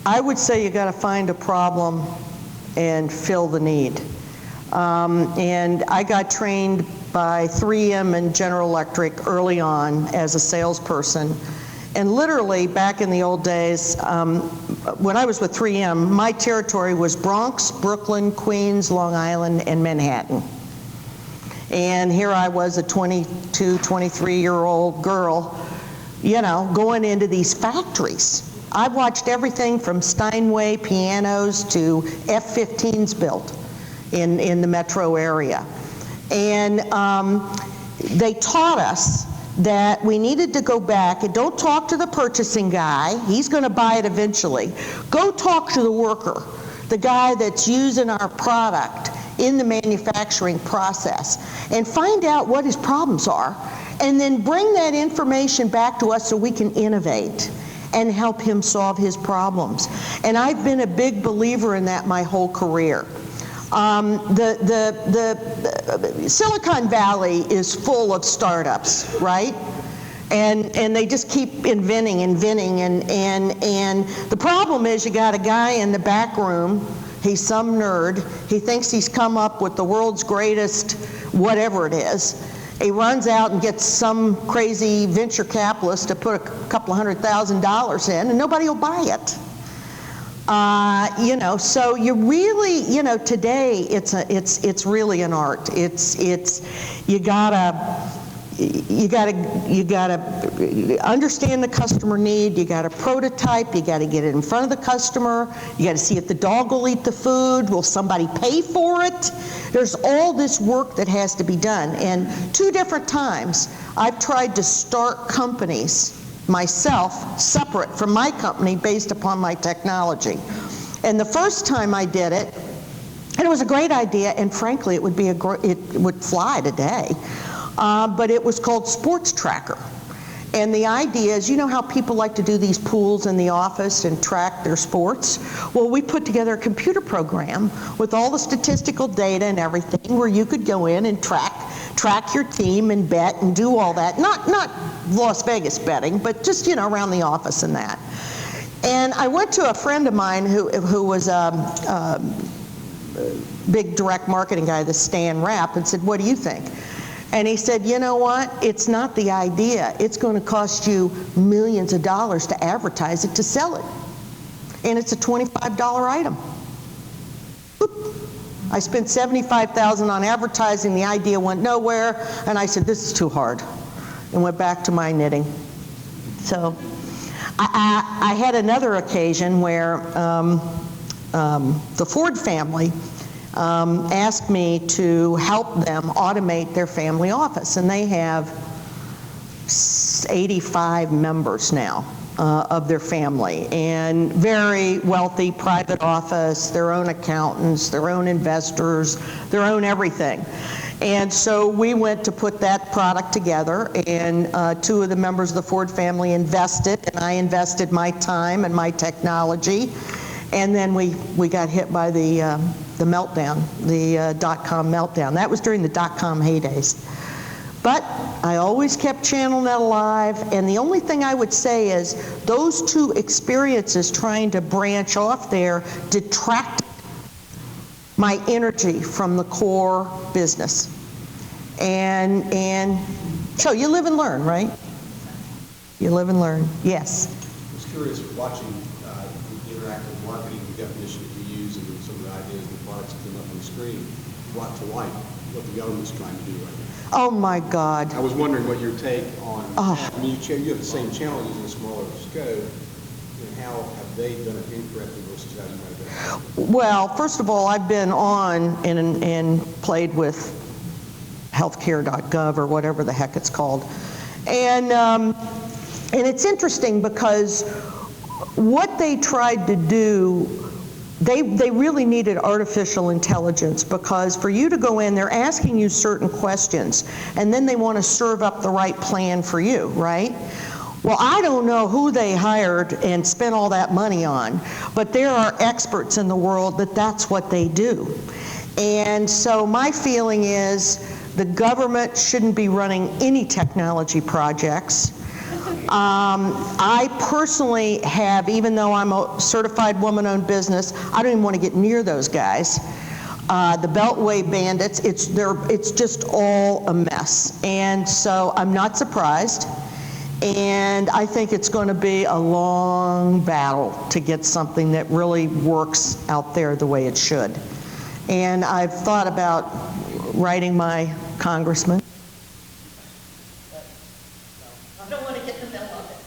I would say you got to find a problem and fill the need. And I got trained by 3M and General Electric early on as a salesperson. And literally, back in the old days, when I was with 3M, my territory was Bronx, Brooklyn, Queens, Long Island, and Manhattan. And here I was, a 22, 23-year-old girl, going into these factories. I've watched everything from Steinway pianos to F-15s built in the metro area. And they taught us that we needed to go back and don't talk to the purchasing guy. He's going to buy it eventually. Go talk to the worker, the guy that's using our product in the manufacturing process, and find out what his problems are, and then bring that information back to us so we can innovate and help him solve his problems. And I've been a big believer in that my whole career. The Silicon Valley is full of startups, right? And they just keep inventing, and the problem is you got a guy in the back room, he's some nerd, he thinks he's come up with the world's greatest whatever it is. He runs out and gets some crazy venture capitalist to put a couple $100,000 in, and nobody will buy it. So you really, today it's really an art. You gotta understand the customer need. You gotta prototype. You gotta get it in front of the customer. You gotta see if the dog will eat the food. Will somebody pay for it? There's all this work that has to be done. And 2 different times I've tried to start companies myself separate from my company based upon my technology. And the first time I did it, and it was a great idea, and frankly it would fly today, but it was called Sports Tracker. And the idea is, how people like to do these pools in the office and track their sports? Well, we put together a computer program with all the statistical data and everything where you could go in and track your team and bet and do all that. Not Las Vegas betting, but just, around the office and that. And I went to a friend of mine who was a big direct marketing guy, the Stan Rapp, and said, what do you think? And he said, you know what? It's not the idea. It's going to cost you millions of dollars to advertise it, to sell it. And it's a $25 item. Whoop. I spent $75,000 on advertising. The idea went nowhere. And I said, this is too hard. And went back to my knitting. So I had another occasion where the Ford family asked me to help them automate their family office, and they have 85 members now of their family, and very wealthy private office, their own accountants, their own investors, their own everything. And so we went to put that product together, and 2 of the members of the Ford family invested, and I invested my time and my technology. And then we got hit by the meltdown, the dot-com meltdown. That was during the dot-com heydays. But I always kept ChannelNet alive, and the only thing I would say is those 2 experiences trying to branch off there detracted my energy from the core business. And so you live and learn, right? You live and learn, yes. I was curious, watching interactive marketing, the definition that you use, and some of the ideas and the products that came up on the screen, brought to light what the government's trying to do right now. Oh my God. I was wondering what your take on, Oh. I mean, you have the same challenges in a smaller scope, and how have they done it incorrectly versus how you might have done it? Well, first of all, I've been on and played with healthcare.gov or whatever the heck it's called. And it's interesting because what they tried to do, they really needed artificial intelligence, because for you to go in, they're asking you certain questions, and then they want to serve up the right plan for you, right? Well, I don't know who they hired and spent all that money on, but there are experts in the world that that's what they do. And so my feeling is the government shouldn't be running any technology projects. I personally have, even though I'm a certified woman-owned business, I don't even want to get near those guys. The Beltway bandits, it's just all a mess. And so I'm not surprised. And I think it's going to be a long battle to get something that really works out there the way it should. And I've thought about writing my Congressman. I don't want to get in the middle of it.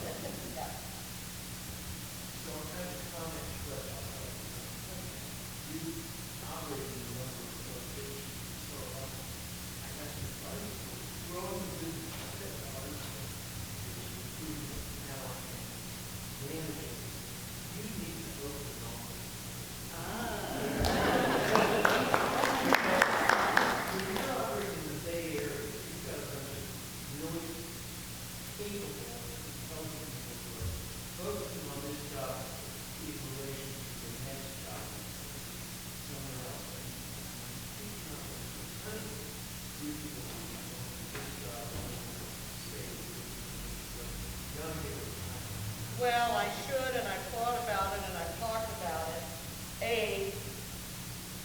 Well, I should, and I thought about it, and I talked about it.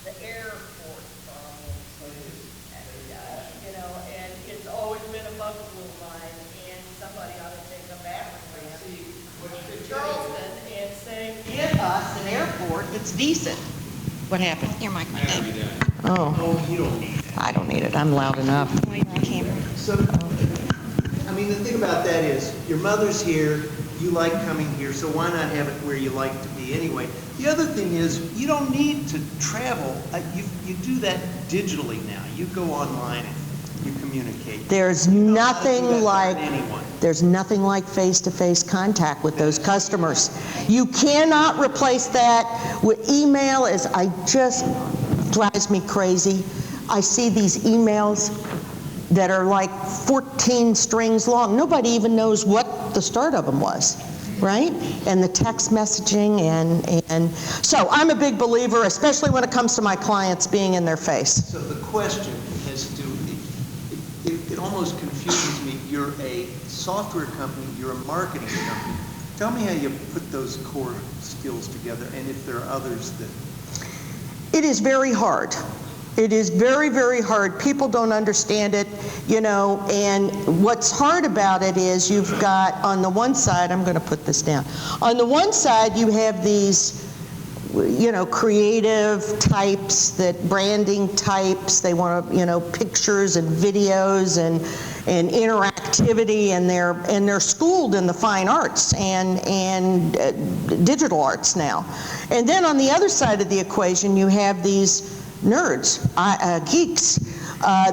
The airport problems. You know, and it's always been a bugaboo of mine, and somebody ought to take a battering ram to Charleston and say, get us an airport that's decent. What happened? Your microphone. Oh, You don't need that. I don't need it. I'm loud enough. Wait, the camera. So, I mean, the thing about that is, your mother's here, you like coming here, so why not have it where you like to be anyway? The other thing is, you don't need to travel. You do that digitally now. You go online and you communicate. There's You know how to do nothing that like, better than anyone. there's nothing like face-to-face contact with those customers. You cannot replace that with email. Just drives me crazy. I see these emails that are like 14 strings long. Nobody even knows what the start of them was, right? And the text messaging and so I'm a big believer, especially when it comes to my clients being in their face. So the question has to do, it almost confuses me. You're a software company, you're a marketing company. Tell me how you put those core skills together, and if there are others that... It is very hard. It is very, very hard. People don't understand it, you know, and what's hard about it is you've got, on the one side, I'm going to put this down. On the one side, you have these, you know, creative types, that branding types, they want to, you know, pictures and videos and interactivity, and they're schooled in the fine arts and digital arts now. And then on the other side of the equation, you have these nerds, geeks,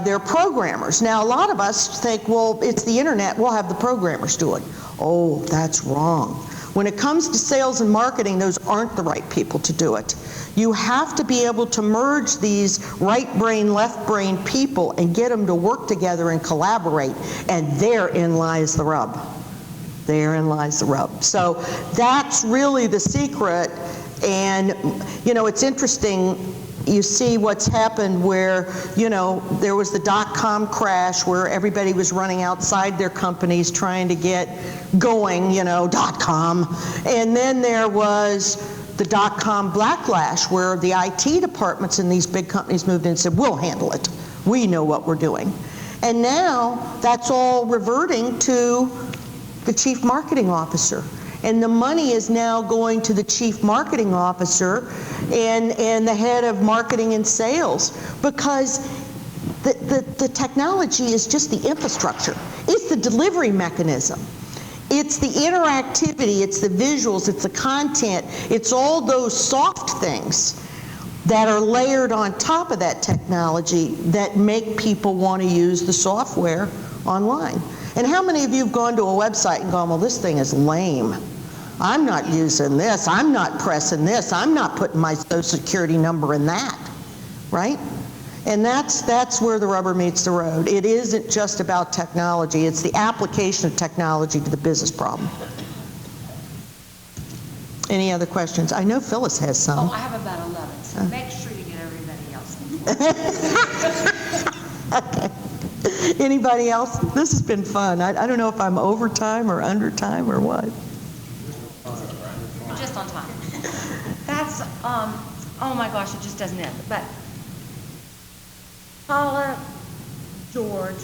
they're programmers. Now, a lot of us think, well, it's the internet, we'll have the programmers do it. Oh, that's wrong. When it comes to sales and marketing, those aren't the right people to do it. You have to be able to merge these right brain, left brain people and get them to work together and collaborate, and therein lies the rub. Therein lies the rub. So that's really the secret. And, you know, it's interesting. You see what's happened where, you know, there was the dot-com crash where everybody was running outside their companies trying to get going, you know, .com. And then there was the dot-com backlash where the IT departments in these big companies moved in and said, we'll handle it. We know what we're doing. And now that's all reverting to the chief marketing officer. And the money is now going to the chief marketing officer and the head of marketing and sales, because the technology is just the infrastructure. It's the delivery mechanism. It's the interactivity, it's the visuals, it's the content, it's all those soft things that are layered on top of that technology that make people want to use the software online. And how many of you have gone to a website and gone, well, this thing is lame. I'm not using this. I'm not pressing this. I'm not putting my social security number in that, right? And that's where the rubber meets the road. It isn't just about technology. It's the application of technology to the business problem. Any other questions? I know Phyllis has some. Oh, I have about 11, so make sure you get everybody else. Okay. Anybody else? This has been fun. I don't know if I'm over time or under time or what. Just on time. That's, oh my gosh, it just doesn't end. But Paula George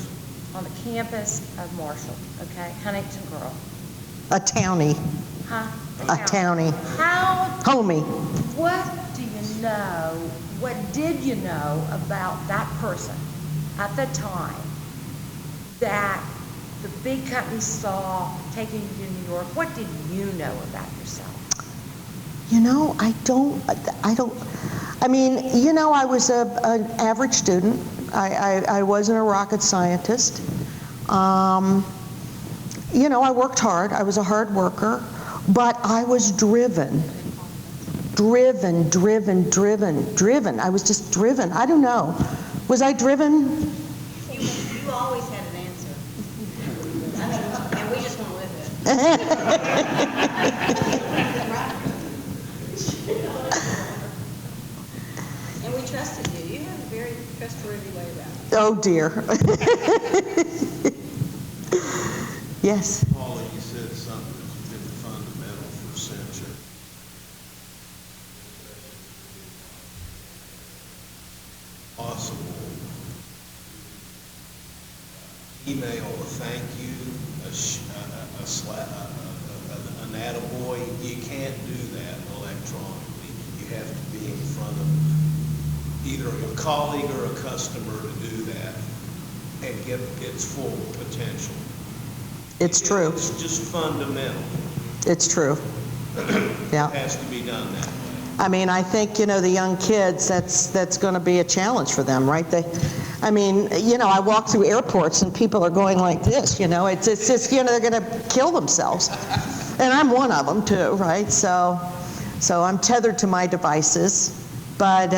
on the campus of Marshall, okay, Huntington girl. A townie. Huh? A townie. How, Homie. what do you know, what did you know about that person at the time that the big companies saw taking you to New York? What did you know about yourself? You know, I mean, you know, I was an average student. I wasn't a rocket scientist. You know, I worked hard. I was a hard worker, but I was driven. I was just driven. I don't know. Was I driven? You always had an answer. I mean, and we just went with it. And we trusted you. You have a very trustworthy way about it. Oh, dear. Yes. Paula, you said something that's been fundamental for centuries. Possible. Email a thank you, an attaboy. You can't do that electronically. You have to be in front of either a colleague or a customer to do that and get its full potential. It's true. It's just fundamental. It's true. Yeah. It has to be done that way. I mean, I think, you know, the young kids, that's going to be a challenge for them, right? I mean, you know, I walk through airports and people are going like this, you know, it's just, you know, they're going to kill themselves. And I'm one of them too, right? So I'm tethered to my devices. But,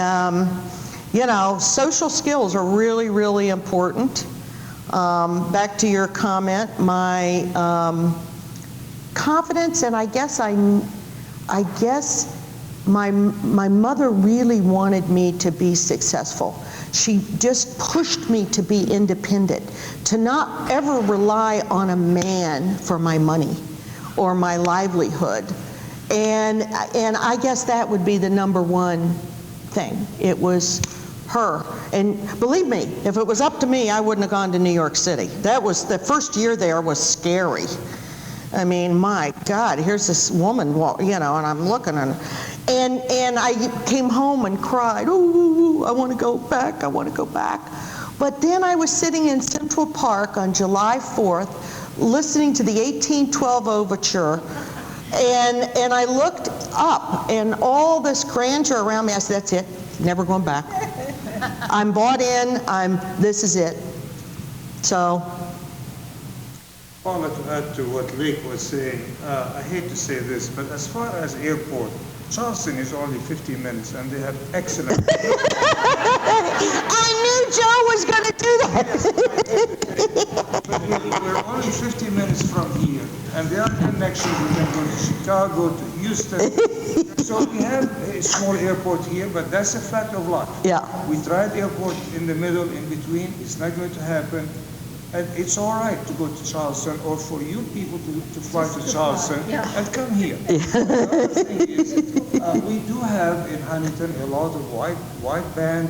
you know, social skills are really, really important. Back to your comment, my confidence, and I guess my mother really wanted me to be successful. She just pushed me to be independent, to not ever rely on a man for my money or my livelihood. And I guess that would be the number one thing. It was her. And believe me, if it was up to me, I wouldn't have gone to New York City. That was, the first year there was scary. I mean, my God, here's this woman, you know, and I'm looking at her. And I came home and cried, oh, I want to go back, I want to go back. But then I was sitting in Central Park on July 4th, listening to the 1812 Overture, and I looked up, and all this grandeur around me, I said, that's it, never going back. I'm bought in, this is it. So. Paula, to add to what Rick was saying, I hate to say this, but as far as airport, Charleston is only 15 minutes, and they have excellent. I knew Joe was going to do that. But we're only 15 minutes from here, and there are connections. We can go to Chicago, to Houston. So we have a small airport here, but that's a fact of life. Yeah. We tried airport in the middle, in between. It's not going to happen. And it's all right to go to Charleston, or for you people to fly to Charleston and come here. The other thing is, we do have in Huntington a lot of wideband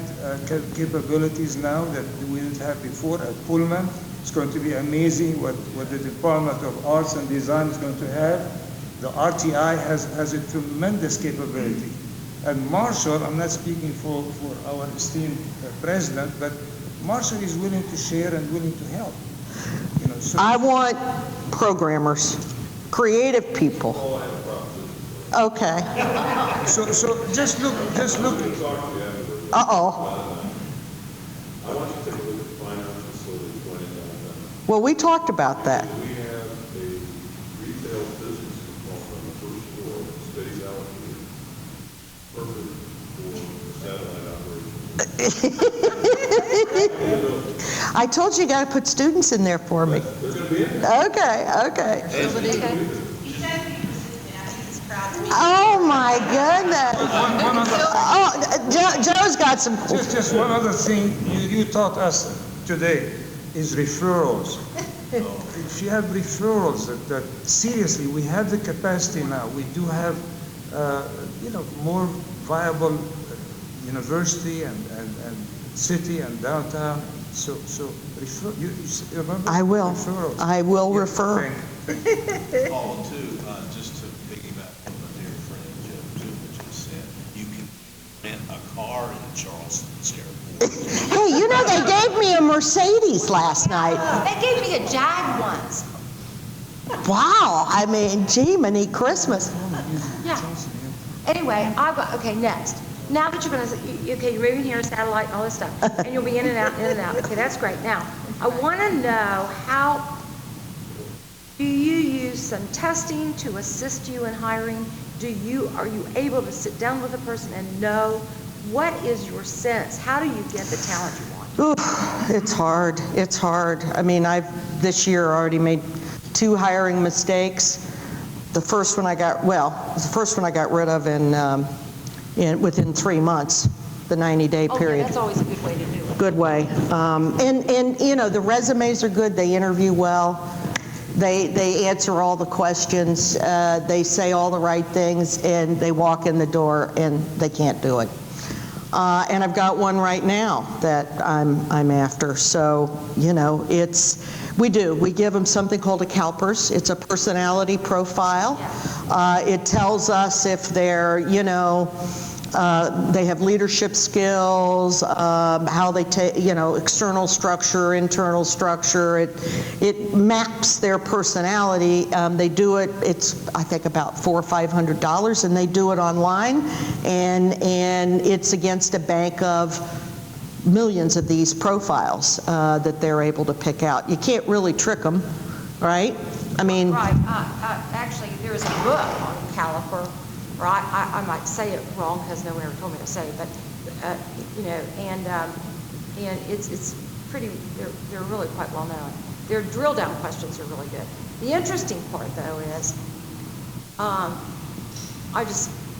capabilities now that we didn't have before at Pullman. It's going to be amazing what the Department of Arts and Design is going to have. The RTI has a tremendous capability. And Marshall, I'm not speaking for our esteemed president, but Marshall is willing to share and willing to help. You know, so I want programmers, creative people. Okay. So just look. Uh-oh. I want you to take a look at the fine arts facility going in downtown. Well, we talked about that. We have a retail business on the first floor, space allocated, perfect for satellite operation. I told you you got to put students in there for me. They're going to be in there. Okay. Oh my goodness. Joe's got some. Just one other thing you taught us today is referrals. If you have referrals, that seriously, we have the capacity now. We do have, more viable university and city and downtown. So refer. You remember? I will. Referrals. I will refer. Paula, too, just to piggyback on my dear friend Joe just said, you can rent a car in Charleston's airport. Hey, you know, they gave me a Mercedes last night. They gave me a Jag once. Wow, I mean, gee, many Christmas. Yeah. Anyway, okay, next. Now that you're going to, okay, you're moving here, satellite, and all this stuff, and you'll be in and out, in and out. Okay, that's great. Now, I want to know how, do you use some testing to assist you in hiring? Are you able to sit down with a person and know what is your sense? How do you get the talent you want? Oof, it's hard. It's hard. I mean, this year already made 2 hiring mistakes. The first one I got rid of within 3 months, the 90-day period. Yeah, that's always a good way to do it. Good way. And you know, the resumes are good. They interview well. They answer all the questions. They say all the right things, and they walk in the door and they can't do it. And I've got one right now that I'm after. So, you know, we give them something called a CalPERS. It's a personality profile. It tells us if they're, you know, they have leadership skills, how they take, you know, external structure, internal structure. It maps their personality. They do it. It's I think about $400 or $500, and they do it online, and it's against a bank of millions of these profiles that they're able to pick out. You can't really trick them, right? I mean, right. Actually, there is a book on caliper. Or I might say it wrong because no one ever told me to say it, but you know, and it's pretty. They're really quite well known. Their drill down questions are really good. The interesting part though is,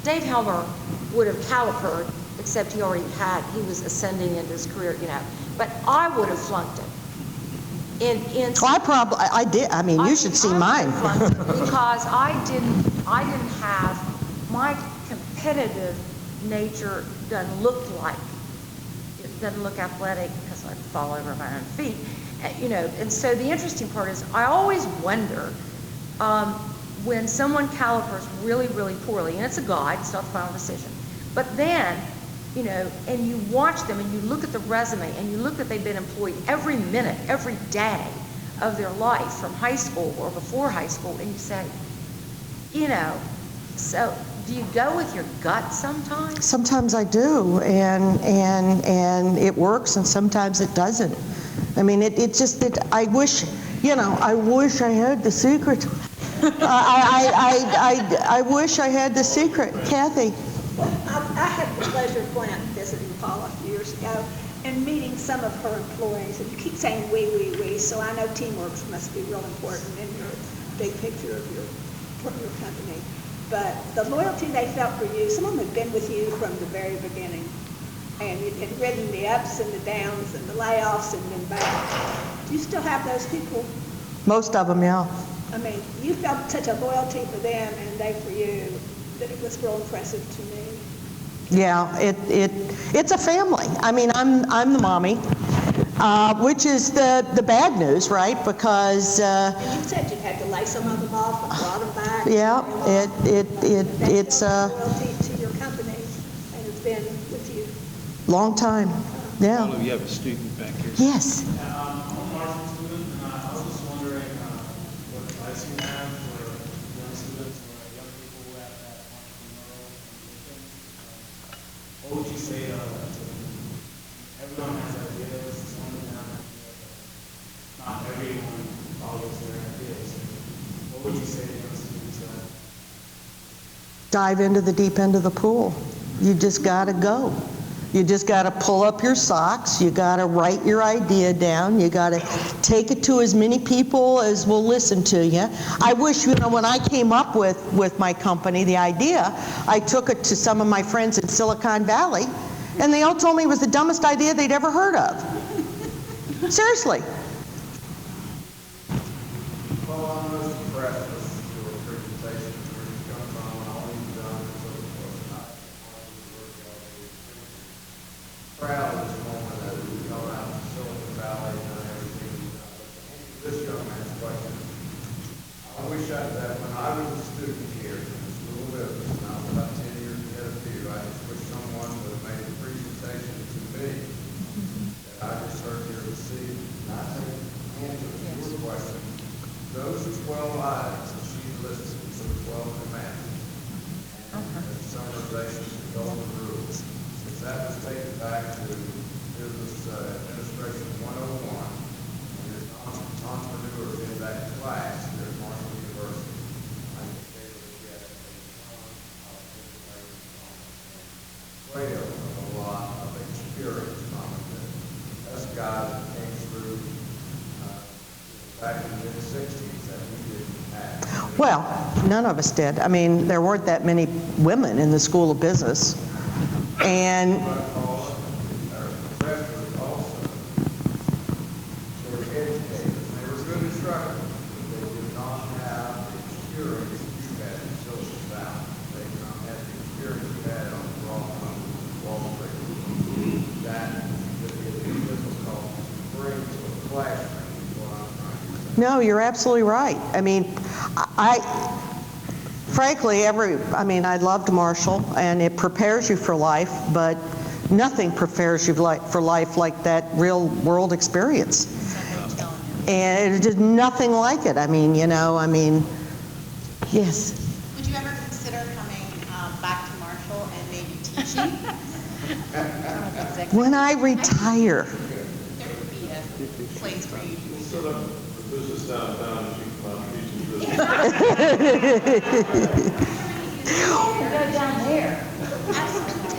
Dave Helmer would have calipered, except he was ascending into his career, you know. But I would have flunked it. I did. I mean, you should see mine. Because I didn't have. My competitive nature doesn't look athletic because I fall over my own feet, you know. And so the interesting part is I always wonder when someone calipers really, really poorly, and it's a guide, it's not the final decision, but then, you know, and you watch them and you look at the resume and you look that they've been employed every minute, every day of their life from high school or before high school, and you say, you know, so do you go with your gut sometimes? Sometimes I do, and it works, and sometimes it doesn't. I mean, I wish, you know, I wish I had the secret. I wish I had the secret. Kathy? Well, I had the pleasure of going out and visiting Paula a few years ago and meeting some of her employees. And you keep saying we, so I know teamwork must be real important in your big picture of your company. But the loyalty they felt for you, some of them had been with you from the very beginning, and you had ridden the ups and the downs and the layoffs and been back. Do you still have those people? Most of them, yeah. I mean, you felt such a loyalty for them and they for you that it was real impressive to me. Yeah, it's a family. I mean, I'm the mommy, which is the bad news, right? Because and you said you had to lay some of them off and brought them back. Yeah, it's loyalty to your company, and it's been with you long time. Yeah. Paula, you have a student back here. Yes. I'm a marketing student, and I was just wondering what advice you have for young students or young people who have that entrepreneurial ambition. What would you say to everyone has ideas, some of them have ideas, not everyone follows their ideas. What would you say to young students? Dive into the deep end of the pool. You just got to go. You just got to pull up your socks. You got to write your idea down. You got to take it to as many people as will listen to you. I wish, you know, when I came up with my company, the idea, I took it to some of my friends in Silicon Valley, and they all told me it was the dumbest idea they'd ever heard of. Seriously. Well, I'm most impressed with your presentation, where you come from, and all you've done, and so forth. And I proud of this moment that we've gone out to Silicon Valley and done everything we've done. But to answer this young man's question, I wish that when I was a student here in the School of Business, and I was about 10 years ahead of you, I just wish someone would have made a presentation to me golden rule. Since that was taken back to Business Administration 101, and there's entrepreneurs in that class here at Marshall University, I think they will get a ton of information and a lot of experience from it. Us guys that came through back in the mid-60s that we didn't have. Well, none of us did. I mean, there weren't that many women in the School of Business. And no, you're absolutely right. I mean, frankly, I loved Marshall, and it prepares you for life, but nothing prepares you for life like that real world experience. And it did nothing like it. Yes. Would you ever consider coming back to Marshall and maybe teaching? When I retire. There would be a place for you to be. Set up a business downtown and you can Go down there.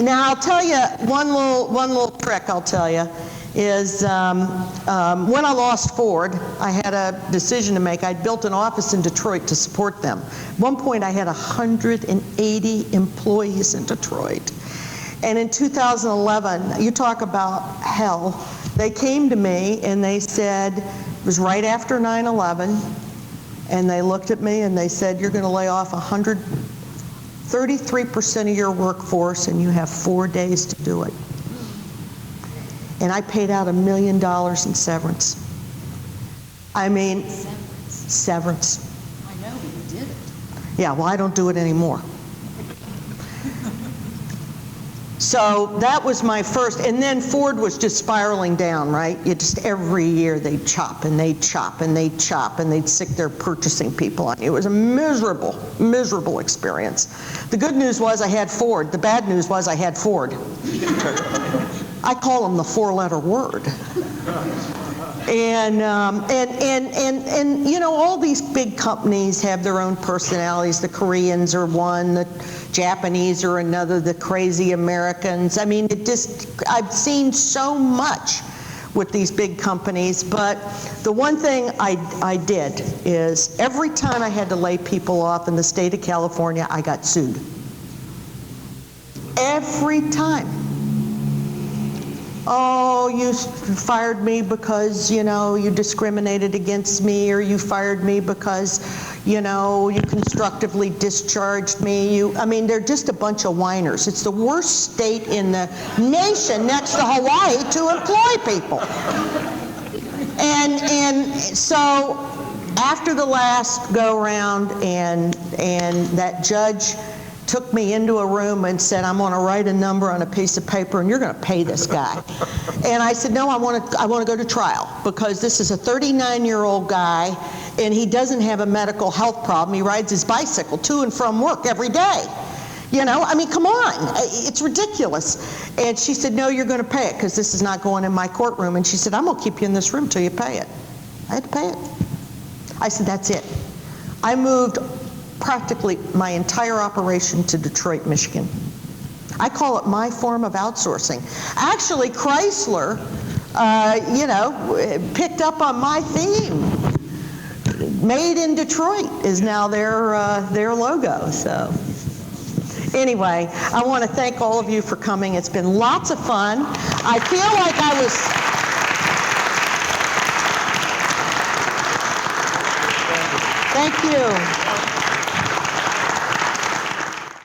Now, I'll tell you one little trick I'll tell you is when I lost Ford, I had a decision to make. I'd built an office in Detroit to support them. At one point, I had 180 employees in Detroit. And in 2011, you talk about hell, they came to me and they said, it was right after 9/11, and they looked at me and they said, you're going to lay off 33% of your workforce and you have 4 days to do it. And I paid out $1 million in severance. Severance. I know, but you did it. Yeah, well, I don't do it anymore. So that was my first, and then Ford was just spiraling down, right? Every year they'd chop and they'd chop and they'd chop and they'd sick their purchasing people on you. It was a miserable, miserable experience. The good news was I had Ford. The bad news was I had Ford. I call them the four-letter word. And all these big companies have their own personalities. The Koreans are one, the Japanese are another, the crazy Americans. I've seen so much with these big companies, but the one thing I did is every time I had to lay people off in the state of California, I got sued. Every time. Oh, you fired me because, you discriminated against me, or you fired me because, you constructively discharged me. They're just a bunch of whiners. It's the worst state in the nation next to Hawaii to employ people. And so after the last go-round and that judge took me into a room and said, I'm going to write a number on a piece of paper and you're going to pay this guy. And I said, no, I want to go to trial because this is a 39-year-old guy and he doesn't have a medical health problem. He rides his bicycle to and from work every day. Come on, it's ridiculous. And she said, no, you're going to pay it because this is not going in my courtroom. And she said, I'm going to keep you in this room till you pay it. I had to pay it. I said, that's it. I moved practically my entire operation to Detroit, Michigan. I call it my form of outsourcing. Actually, Chrysler, picked up on my theme. Made in Detroit is now their logo. So anyway, I want to thank all of you for coming. It's been lots of fun. I feel like I was... Thank you.